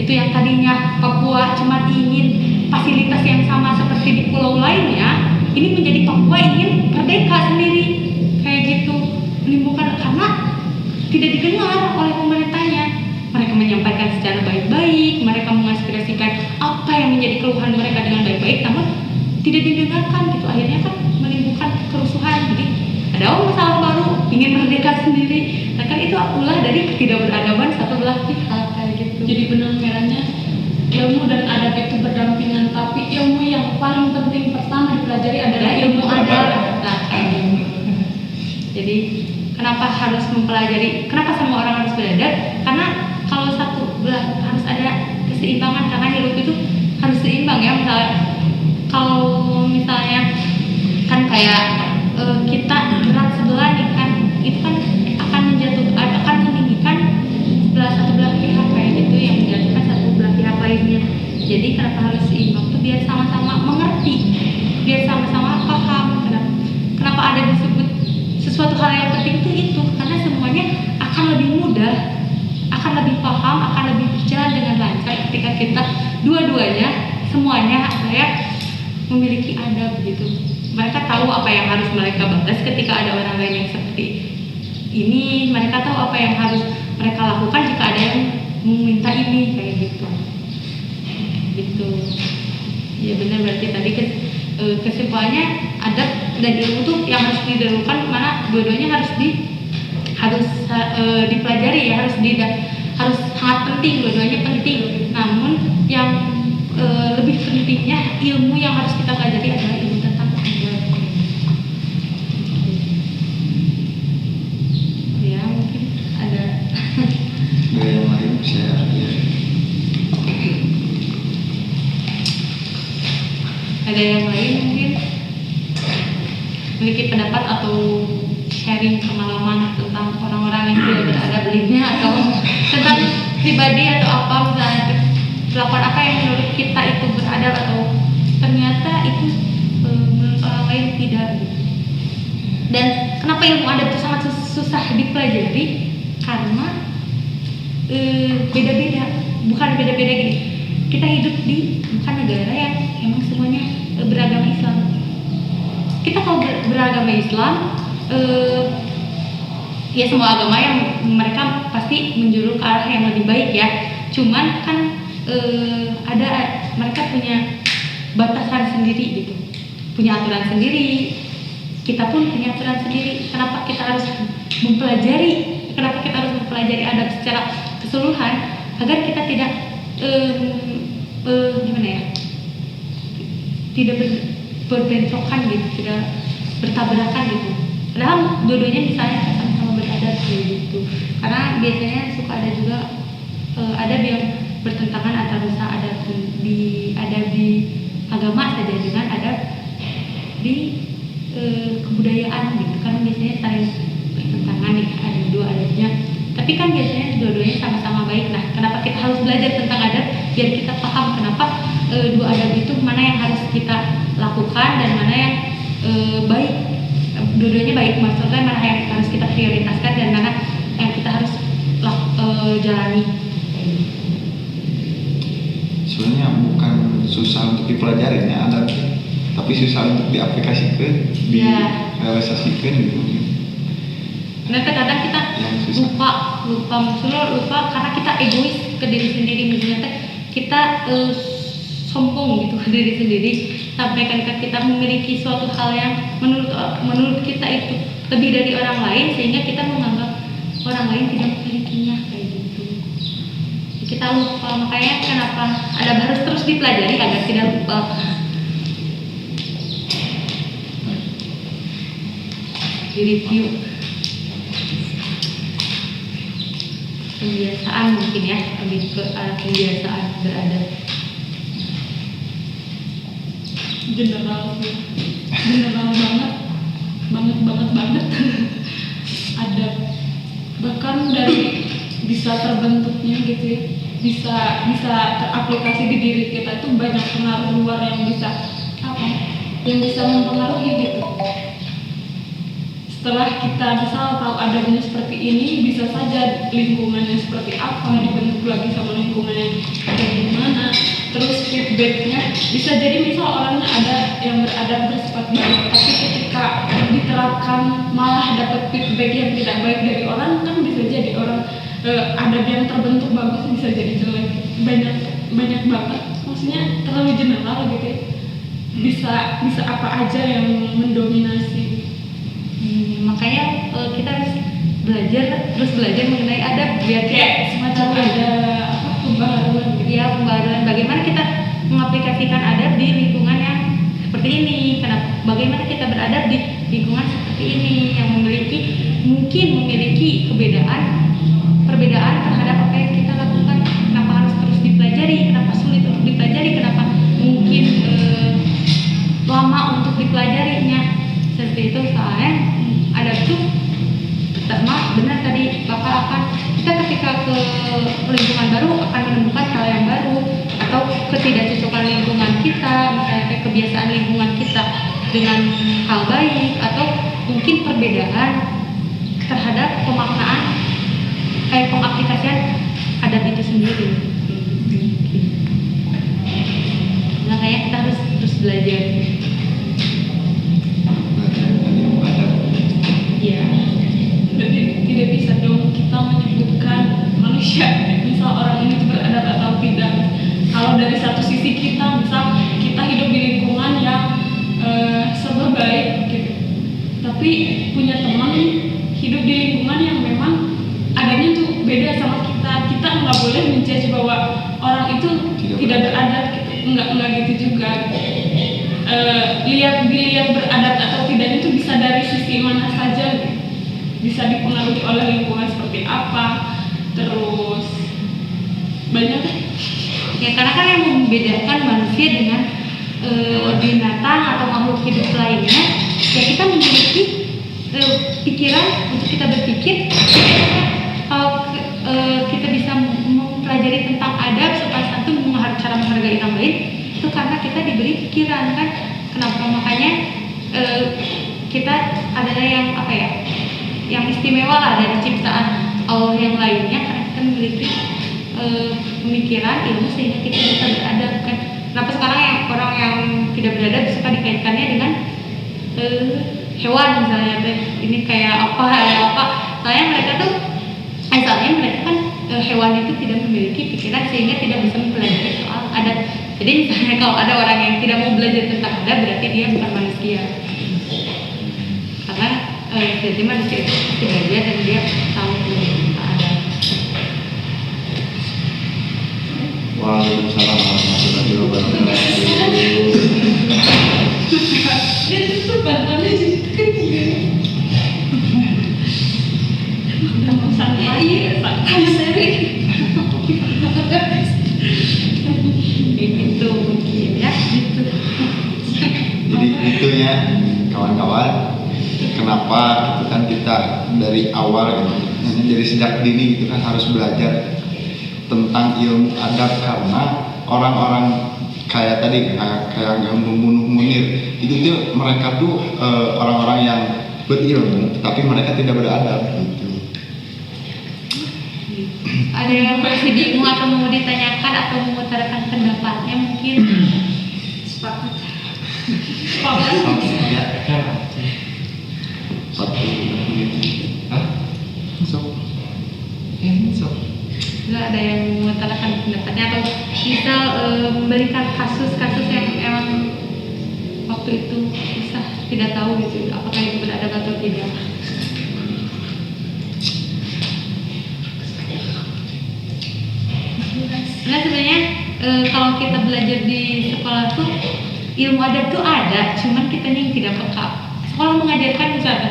Itu yang tadinya Papua cuma ingin fasilitas yang sama seperti di pulau lainnya, ini menjadi Papua ingin merdeka sendiri kayak gitu, menimbulkan karena tidak didengar oleh pemerintahnya. Mereka menyampaikan secara baik-baik, mereka mengaspirasikan apa yang menjadi keluhan mereka dengan baik-baik, namun tidak didengarkan gitu. Akhirnya kan menimbulkan kerusuhan. Jadi ada masalah baru, ingin merdeka sendiri. Nah kan itu ulah dari ketidakberadaban satu belah pihak kayak gitu. Jadi benang merahnya ilmu dan adab itu berdampingan, tapi ilmu yang paling penting pertama dipelajari adalah ilmu adab. Nah, jadi kenapa harus mempelajari? Kenapa semua orang harus beradab? Karena kalau satu belah harus ada keseimbangan, karena hidup itu harus seimbang ya. Misalnya kalau misalnya kan kayak kita berat sebelah nih kan, itu kan akan meninggikan satu belah pihak kayak gitu, yang menjatuhkan satu belah pihak lainnya. Jadi kenapa harus seimbang tuh biar sama-sama mengerti, biar sama-sama paham. Kenapa ada disebut sesuatu hal yang penting itu karena semuanya akan lebih mudah, akan lebih paham, akan lebih berjalan dengan lancar ketika kita dua-duanya semuanya kayak memiliki adab gitu. Mereka tahu apa yang harus mereka balas ketika ada orang lain yang seperti ini. Mereka tahu apa yang harus mereka lakukan jika ada yang meminta ini kayak gitu. Gitu. Ya benar, berarti tadi kesimpulannya adab dan ilmu tuh yang harus didahulukan, mana dua-duanya harus dipelajari ya, harus sangat penting, dua-duanya penting. Namun yang lebih pentingnya ilmu yang harus kita pelajari adalah ilmu tentang adab. Ya mungkin ada yang lain saya ada yang lain mungkin memiliki pendapat atau sharing pengalaman tentang orang-orang yang tidak beradab lainnya, atau tentang pribadi atau apa misalnya kelakuan apa yang menurut kita itu beradab atau ternyata itu menurut orang lain tidak. Dan kenapa ilmu adab itu sangat susah dipelajari? Karena beda-beda, bukan beda-beda gini. Kita hidup di bukan negara yang emang semuanya beragama Islam. Kita kalau beragama Islam, ya semua agama yang mereka pasti menjuru ke arah yang lebih baik ya. Cuman kan ada mereka punya batasan sendiri gitu, punya aturan sendiri. Kita pun punya aturan sendiri. Kenapa kita harus mempelajari? Kenapa kita harus mempelajari adab secara keseluruhan agar kita tidak gimana ya? Tidak berbentrokan gitu, tidak bertabrakan gitu. Padahal dua-duanya misalnya sama-sama beradab gitu. Karena biasanya suka ada juga adab yang bertentangan antara adab di agama saja dengan adab di kebudayaan gitu. Karena biasanya saling bertentangan nih, ada dua adabnya. Tapi kan biasanya dua-duanya sama-sama baik. Nah, kenapa kita harus belajar tentang adab? Biar kita paham kenapa dua adab itu mana yang harus kita lakukan dan mana yang baik. Dua-duanya baik, maksudnya mana yang harus kita prioritaskan dan mana yang kita harus jalani. sebenarnya bukan susah untuk dipelajarin ya adab, tapi susah untuk diaplikasikan, direalisasikan gitu. Nah, kadang kita lupa karena kita egois ke diri sendiri, misalnya kita sombong gitu ke diri sendiri, sampai ketika kita memiliki suatu hal yang menurut kita itu lebih dari orang lain, sehingga kita menganggap orang lain tidak memilikinya kayak gitu. Kita lupa, makanya kenapa adab harus terus dipelajari agar tidak lupa. Di review. kebiasaan mungkin ya, lebih ke arah kebiasaan beradab. General sih, general banget ada bahkan dari bisa terbentuknya gitu ya, bisa teraplikasi di diri kita itu banyak pengaruh luar yang bisa mempengaruhi gitu. Setelah kita misal tahu adabnya seperti ini, bisa saja lingkungannya seperti apa, dibentuk lagi sama lingkungannya kayak gimana. Terus feedbacknya bisa jadi misal orangnya ada yang beradab bersifat baik, tapi ketika diterapkan malah dapat feedback yang tidak baik dari orang, kan bisa jadi orang adab yang terbentuk bagus bisa jadi jelek. Banyak banget, maksudnya terlalu general gitu ya. Bisa apa aja yang mendominasi. Makanya kita harus terus belajar mengenai adab biar Kayak semacam ada pembaharuan gitu. ya pembaharuan bagaimana kita mengaplikasikan adab di lingkungan yang seperti ini. Bagaimana kita beradab di lingkungan seperti ini yang mungkin memiliki perbedaan terhadap apa yang kita lakukan. Kenapa harus terus dipelajari? Kenapa sulit untuk dipelajari? Kenapa mungkin lama untuk dipelajarinya? Seperti itu. Soalnya adab itu benar tadi Bapak akan kita ketika ke lingkungan baru akan menemukan hal yang baru atau ketidakcocokan lingkungan kita, misalnya kayak kebiasaan lingkungan kita dengan hal baik atau mungkin perbedaan terhadap pemaknaan pengaplikasian adab itu sendiri. Makanya kita harus terus belajar. Ya. Jadi tidak bisa dong kita menyebutkan manusia misal orang ini beradab atau tidak. Kalau dari satu sisi kita misal kita hidup di lingkungan yang serba baik gitu, tapi punya teman hidup di lingkungan yang memang adanya tuh beda sama kita nggak boleh menjudge bahwa orang itu tidak beradab gitu. Enggak gitu juga. Dilihat beradab atau tidak itu bisa dari sisi mana saja gitu. Bisa dipengaruhi oleh lingkungan seperti apa, terus banyak Ya karena kan yang membedakan manusia dengan binatang atau makhluk hidup lainnya, ya kita memiliki pikiran untuk kita berpikir. Kalau kita bisa mempelajari tentang adab, sopan santun, cara menghargai orang lain, itu karena kita diberi pikiran kan. Kenapa? Makanya kita adalah yang istimewa lah dari ciptaan Allah yang lainnya, karena kita memiliki pemikiran, ilmu sehingga kita bisa beradab kan. Kenapa sekarang orang yang tidak beradab suka dikaitkannya dengan hewan misalnya, ini kayak apa. Soalnya mereka kan hewan itu tidak memiliki pikiran sehingga tidak bisa mempelajari soal adab. Jadi misalnya kalau ada orang yang tidak mau belajar tentang adab, berarti dia bukan manusia. Karena jadi manusia itu pasti belajar dan dia tahu tentang adab. Waalaikumsalam warahmatullahi wabarakatuh. dia tuh bantalnya jadi kecil. Santai seri. Itu mungkin ya gitu. Jadi itu ya kawan-kawan, kenapa gitu kan kita dari awal gitu, dari sejak dini gitu kan harus belajar tentang ilmu adab, karena orang-orang kayak tadi kayak yang membunuh Munir itu tuh mereka tuh orang-orang yang berilmu tapi mereka tidak beradab gitu. Ada yang masih bingung atau mau ditanyakan atau mengutarakan pendapatnya mungkin. Sepakat. Ya, satu Nggak ada yang mengutarakan pendapatnya atau bisa memberikan kasus-kasus yang emang waktu itu bisa tidak tahu gitu apakah itu beradab atau tidak. Nah sebenarnya kalau kita belajar di sekolah tuh ilmu adab tuh ada, cuman kita yang tidak peka. Sekolah mengajarkan misalnya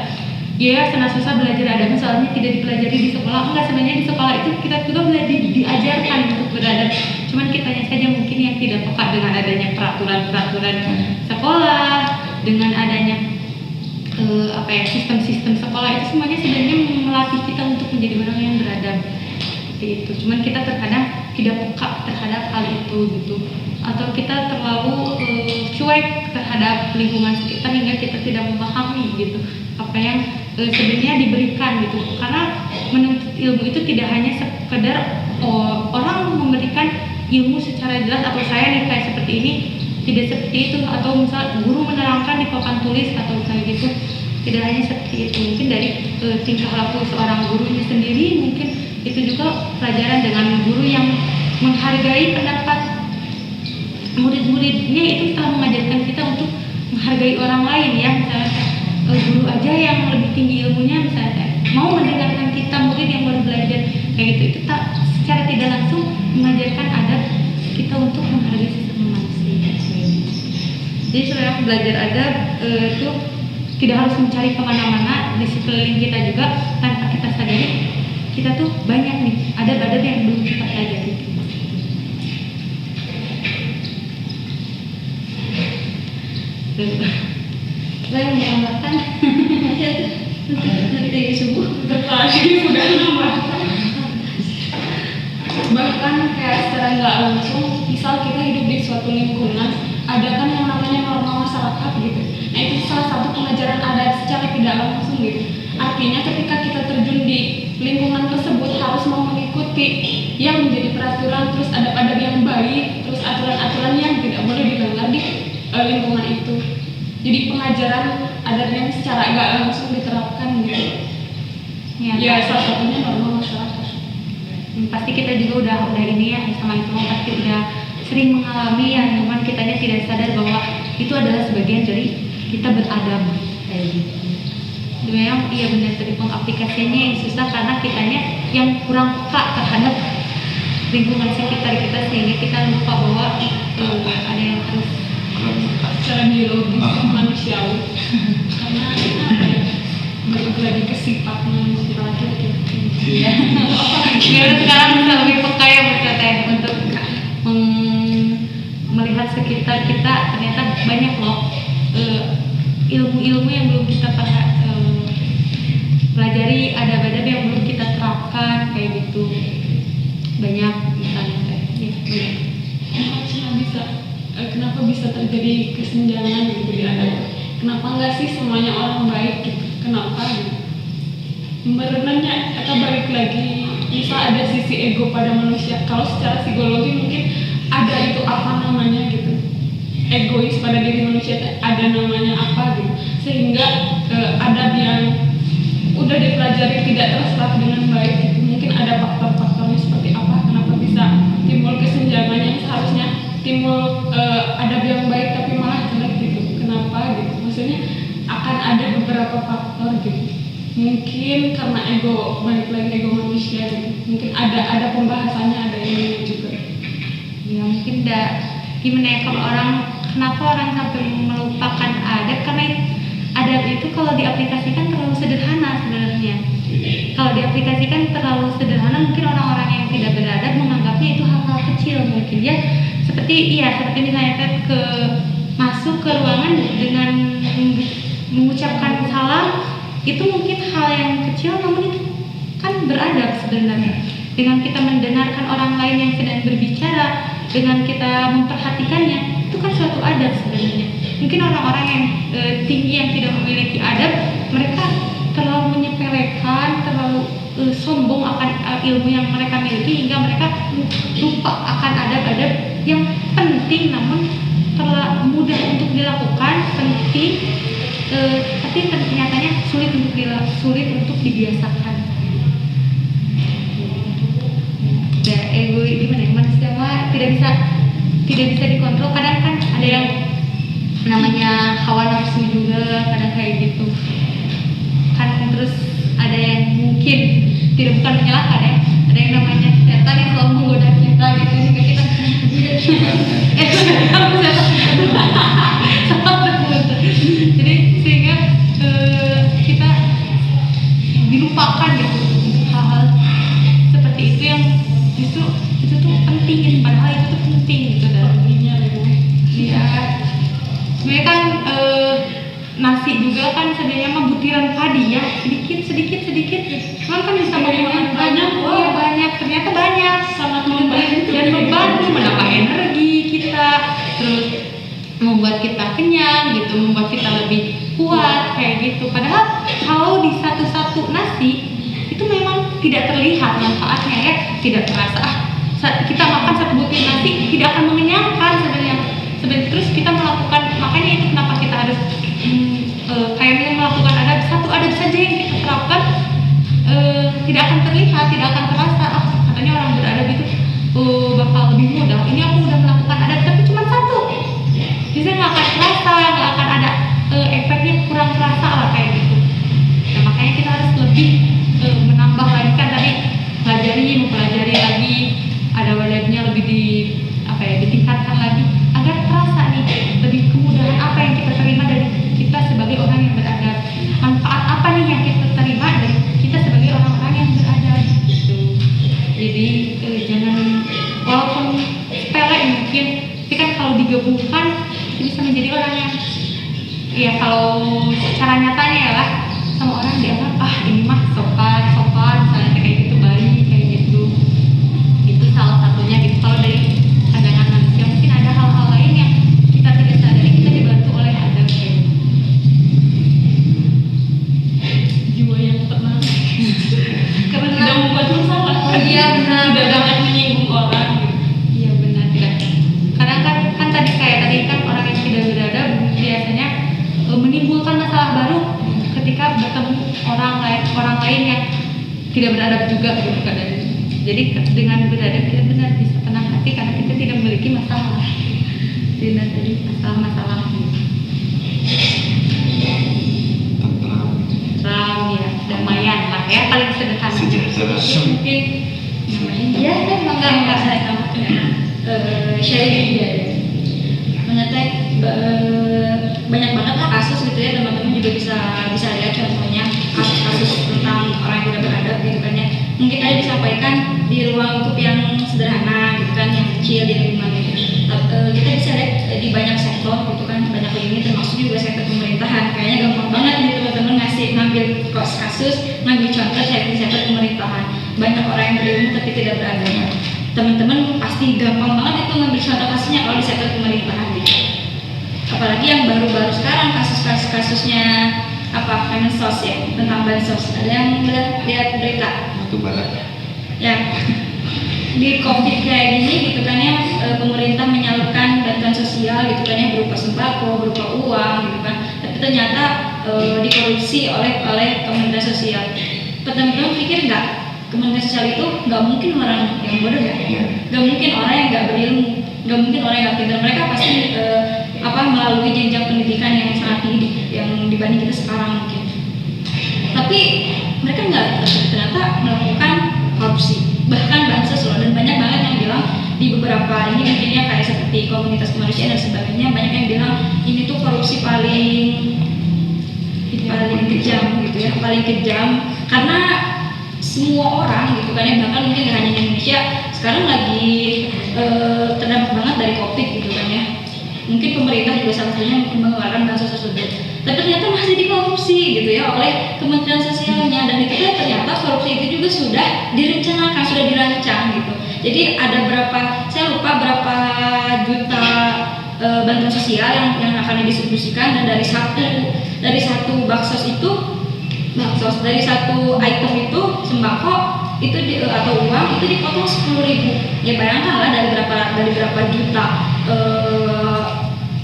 ya senang susah belajar adab soalnya tidak dipelajari di sekolah. Enggak, sebenarnya di sekolah itu kita juga belajar diajarkan untuk beradab. Cuman kitanya saja mungkin yang tidak peka dengan adanya peraturan-peraturan sekolah, dengan adanya sistem-sistem sekolah itu semuanya sebenarnya melatih kita untuk menjadi orang yang beradab. Seperti itu. Cuman kita terkadang tidak peka terhadap hal itu gitu. Atau kita terlalu cuek terhadap lingkungan sekitar hingga kita tidak memahami gitu apa yang sebenarnya diberikan gitu. Karena menuntut ilmu itu tidak hanya sekedar orang memberikan ilmu secara jelas, atau saya nih kayak seperti ini, tidak seperti itu, atau misal guru menerangkan di papan tulis atau kayak gitu, tidak hanya seperti itu. Mungkin dari tingkah laku seorang gurunya sendiri, mungkin itu juga pelajaran dengan guru yang menghargai pendapat murid-muridnya, itu telah mengajarkan kita untuk menghargai orang lain ya. Misalnya guru aja yang lebih tinggi ilmunya misalnya mau mendengarkan kita murid yang baru belajar kayak gitu, itu tak secara tidak langsung mengajarkan adab kita untuk menghargai sesama manusia. Jadi sebenarnya belajar adab itu tidak harus mencari kemana-mana, di sekeliling kita juga tanpa kita sadari kita tuh banyak nih adab-adab yang belum kita pelajari. Saya menambahkan dari subuh Terlagi sudah menambahkan. Bahkan kayak secara nggak langsung, misal kita hidup di suatu lingkungan, ada kan yang namanya norma masyarakat gitu. Nah itu salah satu pengajaran adat secara tidak langsung gitu. Artinya ketika kita terjun di lingkungan tersebut harus mau mengikuti yang menjadi peraturan, terus adab-adab yang baik, terus aturan-aturan yang tidak boleh dilanggar di lingkungan itu. Jadi pengajaran adat yang secara nggak langsung diterapkan gitu. Ya salah satunya norma masyarakat. Pasti kita juga udah ini ya sama itu, pasti udah sering mengalami yang cuman kitanya tidak sadar bahwa itu adalah sebagian dari kita beradab kayak gitu. Memang iya benar tadi, pengaplikasiannya yang susah karena kitanya yang kurang peka terhadap lingkungan sekitar kita, sehingga kita lupa bahwa ada yang harus secara biologis manusiawi. Karena apa ya, balik lagi ke sifat manusia gitu. Iya. Karena sekarang bisa lebih peka ya untuk melihat sekitar kita, ternyata banyak loh ilmu-ilmu yang belum kita pelajari, adab-adab yang belum kita terapkan kayak gitu. Banyak misalnya banyak. Kenapa bisa terjadi kesenjangan gitu di adab? Kenapa nggak sih semuanya orang baik gitu? Kenapa gitu? Merenangnya atau balik lagi, misal ada sisi ego pada manusia. Kalau secara psikologi mungkin ada itu apa namanya gitu, egois pada diri manusia ada namanya apa gitu, sehingga adab yang udah dipelajari tidak terserap dengan baik gitu. Mungkin ada faktor-faktornya seperti apa, kenapa bisa timbul kesenjangan yang seharusnya timbul adab yang baik tapi malah jelek gitu, kenapa gitu. Maksudnya akan ada beberapa faktor gitu. Mungkin karena ego, balik lagi ego manusia gitu. Mungkin ada pembahasannya, ada ini juga. Ya mungkin gimana ya, kalau kenapa orang sampai melupakan adab, karena adab itu kalau diaplikasikan terlalu sederhana sebenarnya. Kalau diaplikasikan terlalu sederhana, mungkin orang-orang yang tidak beradab menganggapnya itu hal-hal kecil mungkin ya. Seperti misalnya masuk ke ruangan dengan mengucapkan salam, itu mungkin hal yang kecil, namun itu kan beradab sebenarnya. Dengan kita mendengarkan orang lain yang sedang berbicara, dengan kita memperhatikannya, itu kan suatu adab sebenarnya. Mungkin orang-orang yang tinggi yang tidak memiliki adab, mereka terlalu menyepelekan, terlalu sombong akan ilmu yang mereka miliki, hingga mereka lupa akan adab-adab yang penting, namun terlalu mudah untuk dilakukan, penting, tapi ternyatanya sulit untuk dibiasakan. Ya, ego gimana ya, manusia mah tidak bisa dikontrol. Kadang kan ada yang namanya hawa nafsu juga, kadang kayak gitu kan. Terus ada yang mungkin bukan menyalahkan ya, ada yang namanya setan yang selalu menggoda kita gitu, jika kita jadi sehingga kita membuat kita kenyang gitu, membuat kita lebih kuat kayak gitu. Padahal kalau di satu-satu nasi itu memang tidak terlihat manfaatnya ya, tidak terasa. Kita makan satu butir nasi tidak akan mengenyangkan sebenarnya. Terus kita melakukan, makanya itu kenapa kita harus kayak melakukan satu adab saja yang kita terapkan, tidak akan terlihat, tidak akan terasa. Katanya orang beradab itu bakal lebih mudah. Ini aku udah melakukan adab tapi cuma satu, bisa nggak akan terasa, nggak akan ada efeknya, kurang terasa lah kayak gitu. Nah, makanya kita harus lebih menambah lagi kan tadi mempelajari lagi, ada adabnya lebih ditingkatkan lagi agar terasa nih lebih kemudahan apa yang kita terima dari kita sebagai orang yang beradab, manfaat apa nih yang kita terima dari kita sebagai orang-orang yang beradab gitu. Jadi jangan, walaupun sepele mungkin, tapi kan kalau digabungkan itu bisa menjadi orang yang ya kalau secara nyatanya ya lah sama orang dianggap ini mah sopan misalnya kayak gitu, baik kayak gitu. Itu salah satunya gitu. Kalau dari pandangan manusia mungkin ada hal-hal lain yang kita tidak sadari, kita dibantu oleh adab kayak gitu. Jiwa yang tenang karena tidak membuat masalah. Iya benar. Tidak dapat menyinggung orang gitu. Iya benar, tidak. Karena kan tadi kan orang yang tidak beradab biasanya menimbulkan masalah baru ketika bertemu orang lain yang tidak beradab juga gitu kan. Jadi dengan beradab kita benar bisa tenang hati karena kita tidak memiliki masalah. Tidak tadi masalah gitu. Tentram. Ya, damaian lah ya, paling sederhana. Sejahtera. Mungkin namanya ya enggak saya sharing dia. Ternyata banyak banget lah kasus gitu ya, teman-teman juga bisa lihat contohnya kasus-kasus tentang orang yang tidak beradab gitu kan ya. Mungkin tadi disampaikan di ruang lingkup yang sederhana gitu kan, yang kecil di lingkungan gitu. Kita bisa lihat di banyak sektor gitu kan, banyak lini termasuk juga sektor pemerintahan. Kayaknya gampang banget nih teman-teman ngambil kasus, ngambil contoh di sektor pemerintahan. Banyak orang yang berilmu tapi tidak beradab. Teman-teman pasti gampang banget itu ngambil contoh kasusnya kalau di sektor pemerintahan gitu. Apalagi yang baru-baru sekarang kasusnya Kemensos ya, tentang bansos. Ada yang lihat berita Batu bara. ya di COVID kayak gini gitu kan ya, pemerintah menyalurkan bantuan sosial gitu kan ya, berupa sembako, berupa uang gitu kan, tapi ternyata dikorupsi oleh Kementerian Sosial. Teman-teman pikir nggak Kementerian Sosial itu nggak mungkin orang yang bodoh ya, nggak mungkin orang yang nggak berilmu, nggak mungkin orang yang nggak pintar. Mereka pasti melalui jenjang pendidikan yang sangat tinggi yang dibanding kita sekarang mungkin. Tapi mereka nggak ternyata melakukan korupsi, bahkan bansos loh. Dan banyak banget yang bilang di beberapa ini mungkinnya kayak seperti komunitas kemanusiaan dan sebagainya, banyak yang bilang ini tuh korupsi paling kejam gitu ya, paling kejam karena semua orang gitu kan ya, bahkan mungkin nggak hanya di Indonesia sekarang lagi terdampak banget dari COVID gitu kan ya. Mungkin pemerintah juga salah satunya mengeluarkan bansos tersebut, tapi ternyata masih dikorupsi gitu ya oleh Kementerian Sosialnya. Dan itu ternyata korupsi itu juga sudah direncanakan, sudah dirancang gitu. Jadi ada saya lupa berapa juta bantuan sosial yang akan didistribusikan, dan dari satu dari satu item itu sembako itu atau uang itu dipotong 10.000. Ya bayangkanlah dari berapa juta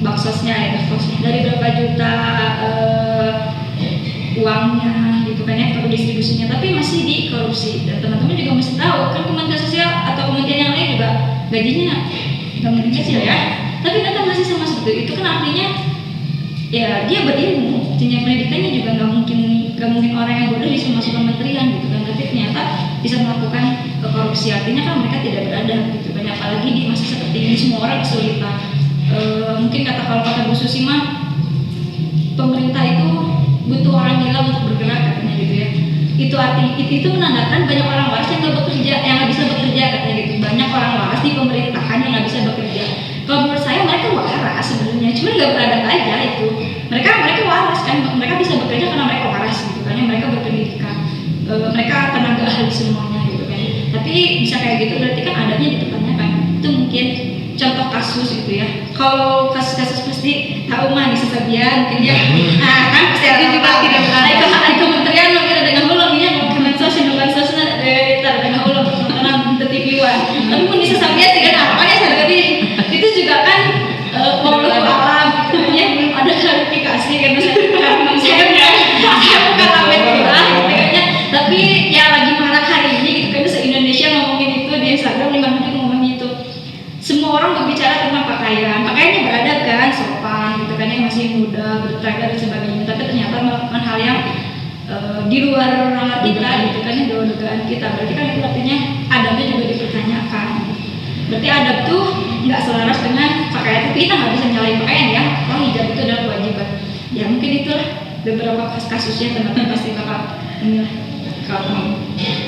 baksosnya ya, dari berapa juta uangnya gitu kan ya, perlu distribusinya, tapi masih dikorupsi. Dan teman-teman juga mesti tahu kan, Kementerian Sosial atau kementerian yang lain juga gajinya nggak mungkin kecil ya, tapi tetap masih sama seperti itu. Kan artinya ya dia berilmu, jenjang pendidikannya juga nggak mungkin orang yang bodoh bisa masuk kementerian gitu kan, tapi ternyata bisa melakukan korupsi. Artinya kan mereka tidak beradab gitu kan, apalagi di masa seperti ini semua orang kesulitan. Mungkin kalau kata Bu Susi mah, pemerintah itu butuh orang gila untuk bergerak katanya gitu ya. Itu menandakan banyak orang waras yang nggak bisa bekerja katanya gitu. Banyak orang waras di pemerintahan yang nggak bisa bekerja. Kalau menurut saya mereka waras sebenarnya, cuma nggak beradab aja itu. Mereka waras kan, mereka bisa bekerja karena mereka waras gitu kan, mereka berpendidikan, mereka tenaga ahli semuanya gitu kan. Tapi bisa kayak gitu berarti kan adabnya dipertanyakan. Itu mungkin contoh kasus gitu ya. Kalau kasus-kasus pasti tahu mah di sesajian mungkin ya. Nah kan pasti ada juga tidak ada kementerian mungkin ada dengan ulang ya kemensos dengan ulang karena tertipiwan. Tapi pun di sesajian tidak ada apa ya sadari itu juga kan makhluk alam gitu ya, belum ada klarifikasi karena saya bukan awet lah gitu kayaknya. Tapi ya lagi marak hari ini gitu kan se-Indonesia ngomongin itu di Instagram di mana juga ngomongin itu. Semua orang berbicara tentang pakaiannya beradab kan, sopan gitu kan, yang masih muda, bertenaga dan sebagainya. Tapi ternyata melakukan hal yang di luar nalar kita gitu kan, di luar dugaan kita. Berarti kan itu artinya adabnya juga dipertanyakan. Berarti adab tuh nggak selaras dengan pakaian. Tapi kita nggak bisa nyalain pakaian ya. Kalau hijab itu adalah kewajiban. Ya mungkin itulah beberapa kasusnya teman-teman pasti bakal inilah kalau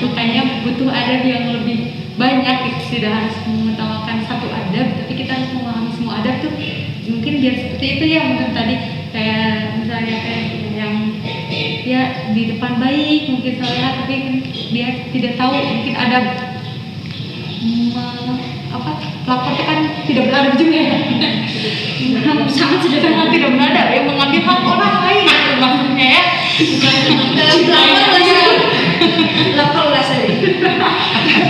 Makanya butuh adab yang lebih banyak gitu, tidak harus mengutamakan satu adab, tapi kita harus memahami semua adab tuh mungkin biar seperti itu ya. Mungkin tadi kayak misalnya kayak yang ya di depan baik mungkin salah, tapi kan dia tidak tahu mungkin adab lapor itu kan tidak beradab juga ya. Sangat tidak beradab ya, mengambil hak orang lain gitu maksudnya ya. lapor lah saya.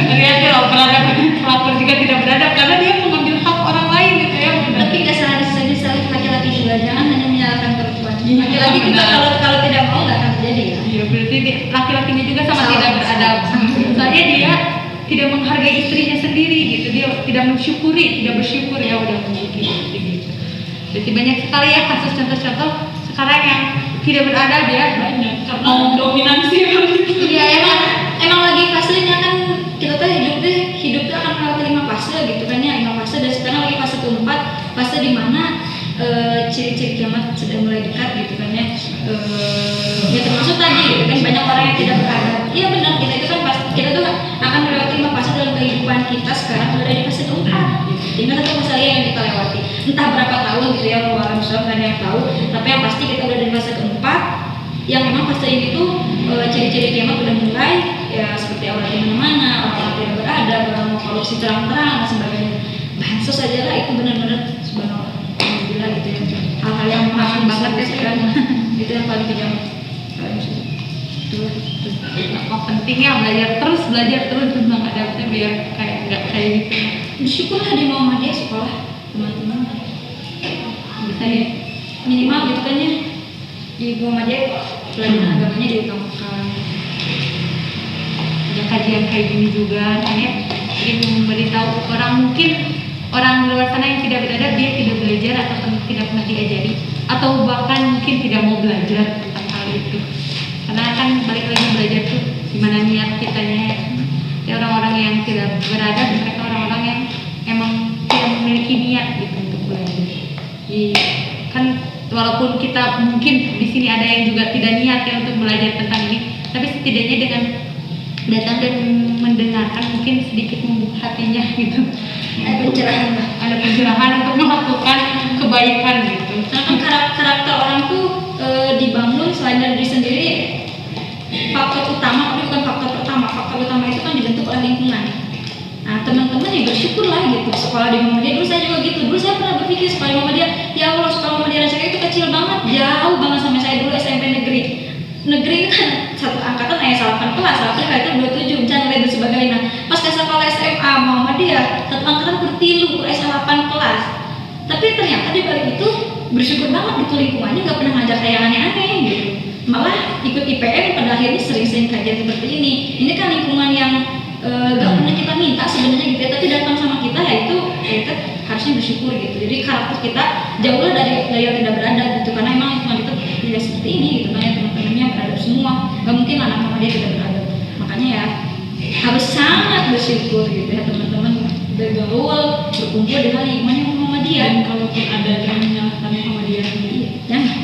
Ternyata lapor juga tidak beradab karena dia mengambil hak orang lain gitu ya. Tapi nggak salah laki-laki juga, jangan hanya menyalahkan perempuan. Laki-laki juga kalau tidak mau nggak akan terjadi ya. Iya, berarti laki-lakinya juga sama tidak beradab. Soalnya dia tidak menghargai istrinya sendiri gitu, dia tidak bersyukur ya udah memiliki istri gitu. Jadi banyak sekali ya kasus contoh-contoh sekarang yang tidak beradab ya, banyak karena dominasi gitu. Iya emang lagi fasenya kan kita tahu hidup tuh akan melewati 5 fase gitu kan ya, 5 fase dan sekarang lagi fase keempat, fase di mana ciri-ciri kiamat sudah mulai dekat gitu kan ya. Ya termasuk tadi gitu kan banyak orang yang tidak beradab. Iya benar, kita tuh akan melewati 5 fase dalam kehidupan kita. Sekarang berada di fase keempat gitu. Tinggal satu fase lagi yang kita lewati, entah berapa tahun gitu ya, Allah kan yang tahu. Tapi yang pasti kita udah di fase keempat yang memang fase ini tuh ciri-ciri kiamat udah mulai ya, seperti orang di mana-mana, orang tidak beradab, orang mau korupsi terang-terang dan sebagainya. Bansos aja lah itu benar-benar subhanallah gila gitu ya, hal-hal yang menghasilkan banget ya sekarang. Itu yang paling kejam, paling susah. Apa pentingnya belajar terus tentang adabnya biar kayak nggak kayak gitu. Bersyukurlah di Muhammadiyah sekolah teman-teman bisa ya minimal gitu kan ya, di Muhammadiyah pelajaran agamanya diutamakan. Ada kajian kayak gini juga, hanya ingin memberitahu orang, mungkin orang di luar sana yang tidak beradab dia tidak belajar atau tidak pernah diajari atau bahkan mungkin tidak mau belajar tentang hal itu. Karena kan balik lagi belajar tuh gimana niat kitanya ya. Orang-orang yang tidak beradab mereka orang-orang yang emang tidak memiliki niat gitu untuk belajar. Kan walaupun kita mungkin di sini ada yang juga tidak niat ya untuk belajar tentang ini, tapi setidaknya dengan datang dan mendengarkan mungkin sedikit membuka hatinya gitu. Ada pencerahan untuk melakukan kebaikan gitu. Karena karakter orang tuh dibangun selain dari diri sendiri. Faktor utama, tapi bukan faktor pertama. Faktor utama itu kan dibentuk oleh lingkungan. Nah teman-teman ya bersyukurlah gitu. Sekolah di Muhammadiyah dulu saya juga gitu. Dulu saya pernah berpikir sekolah di Muhammadiyah, ya Allah sekolah Muhammadiyah saya itu kecil banget, jauh banget sama saya dulu SMP negeri. Negeri kan satu angkatan salah 8 kelas, salah itu 27, jangan dan sebagainya. Pas ke sekolah SMA Muhammadiyah, satu angkatan bertilu, salah 8 kelas. Tapi ternyata di balik itu bersyukur banget gitu, lingkungannya nggak pernah ngajak kayak aneh-aneh gitu. Malah ikut IPM pada akhirnya sering-sering kajian seperti ini. Ini kan lingkungan yang gak pernah kita minta sebenarnya gitu ya, tapi datang sama kita ya itu kita harusnya bersyukur gitu. Jadi karakter kita jauhlah dari yang tidak beradab gitu, karena emang lingkungan kita tidak seperti ini gitu kan ya, teman-temannya beradab semua. Gak mungkin anak sama dia tidak beradab. Makanya ya harus sangat bersyukur gitu ya teman-teman, bergaul, berkumpul dengan lingkungan yang Muhammadiyah. Dan kalaupun ada yang menyalahkan Muhammadiyah, Iya, jangan.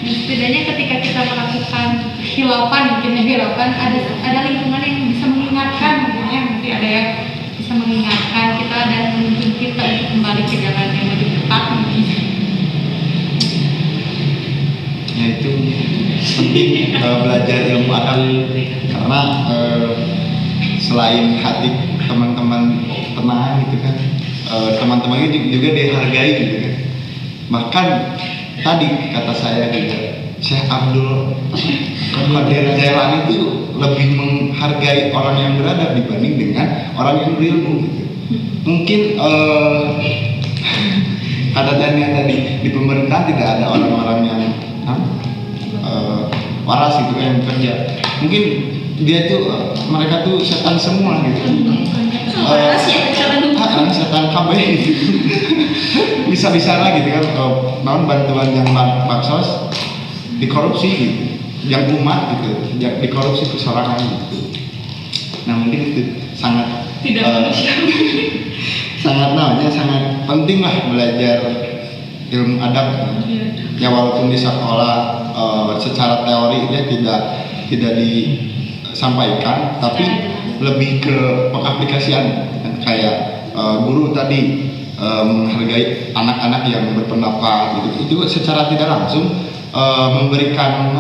Setidaknya ketika kita melakukan hilapan, mungkin hilapan ada lingkungan yang bisa mengingatkan, mungkin ya, nanti ada yang bisa mengingatkan kita dan menuntun kita untuk kembali ke jalan yang lebih tepat mungkin. Ya itu penting belajar ilmu akal, karena selain hati teman-teman tenang gitu kan, teman-teman ini juga dihargai gitu kan. Bahkan tadi kata saya juga Syekh Abdul Qadir Jailani itu lebih menghargai orang yang beradab dibanding dengan orang yang berilmu gitu. Mungkin kata-katanya tadi di pemerintahan tidak ada orang-orang yang waras gitu kan yang bekerja. Mungkin dia tuh mereka tuh setan semua gitu. Waras ya Setan KB gitu. Bisa-bisa lah gitu kan. Namun bantuan yang baksos dikorupsi gitu. Yang umat gitu, yang dikorupsi kesorangan gitu. Nah mungkin itu sangat tidak manusiawi. sangat penting lah belajar ilmu adab. Ya walaupun di sekolah secara teori ya tidak disampaikan, tapi lebih ke pengaplikasian. Kayak guru tadi menghargai anak-anak yang berpendapat gitu. Itu secara tidak langsung memberikan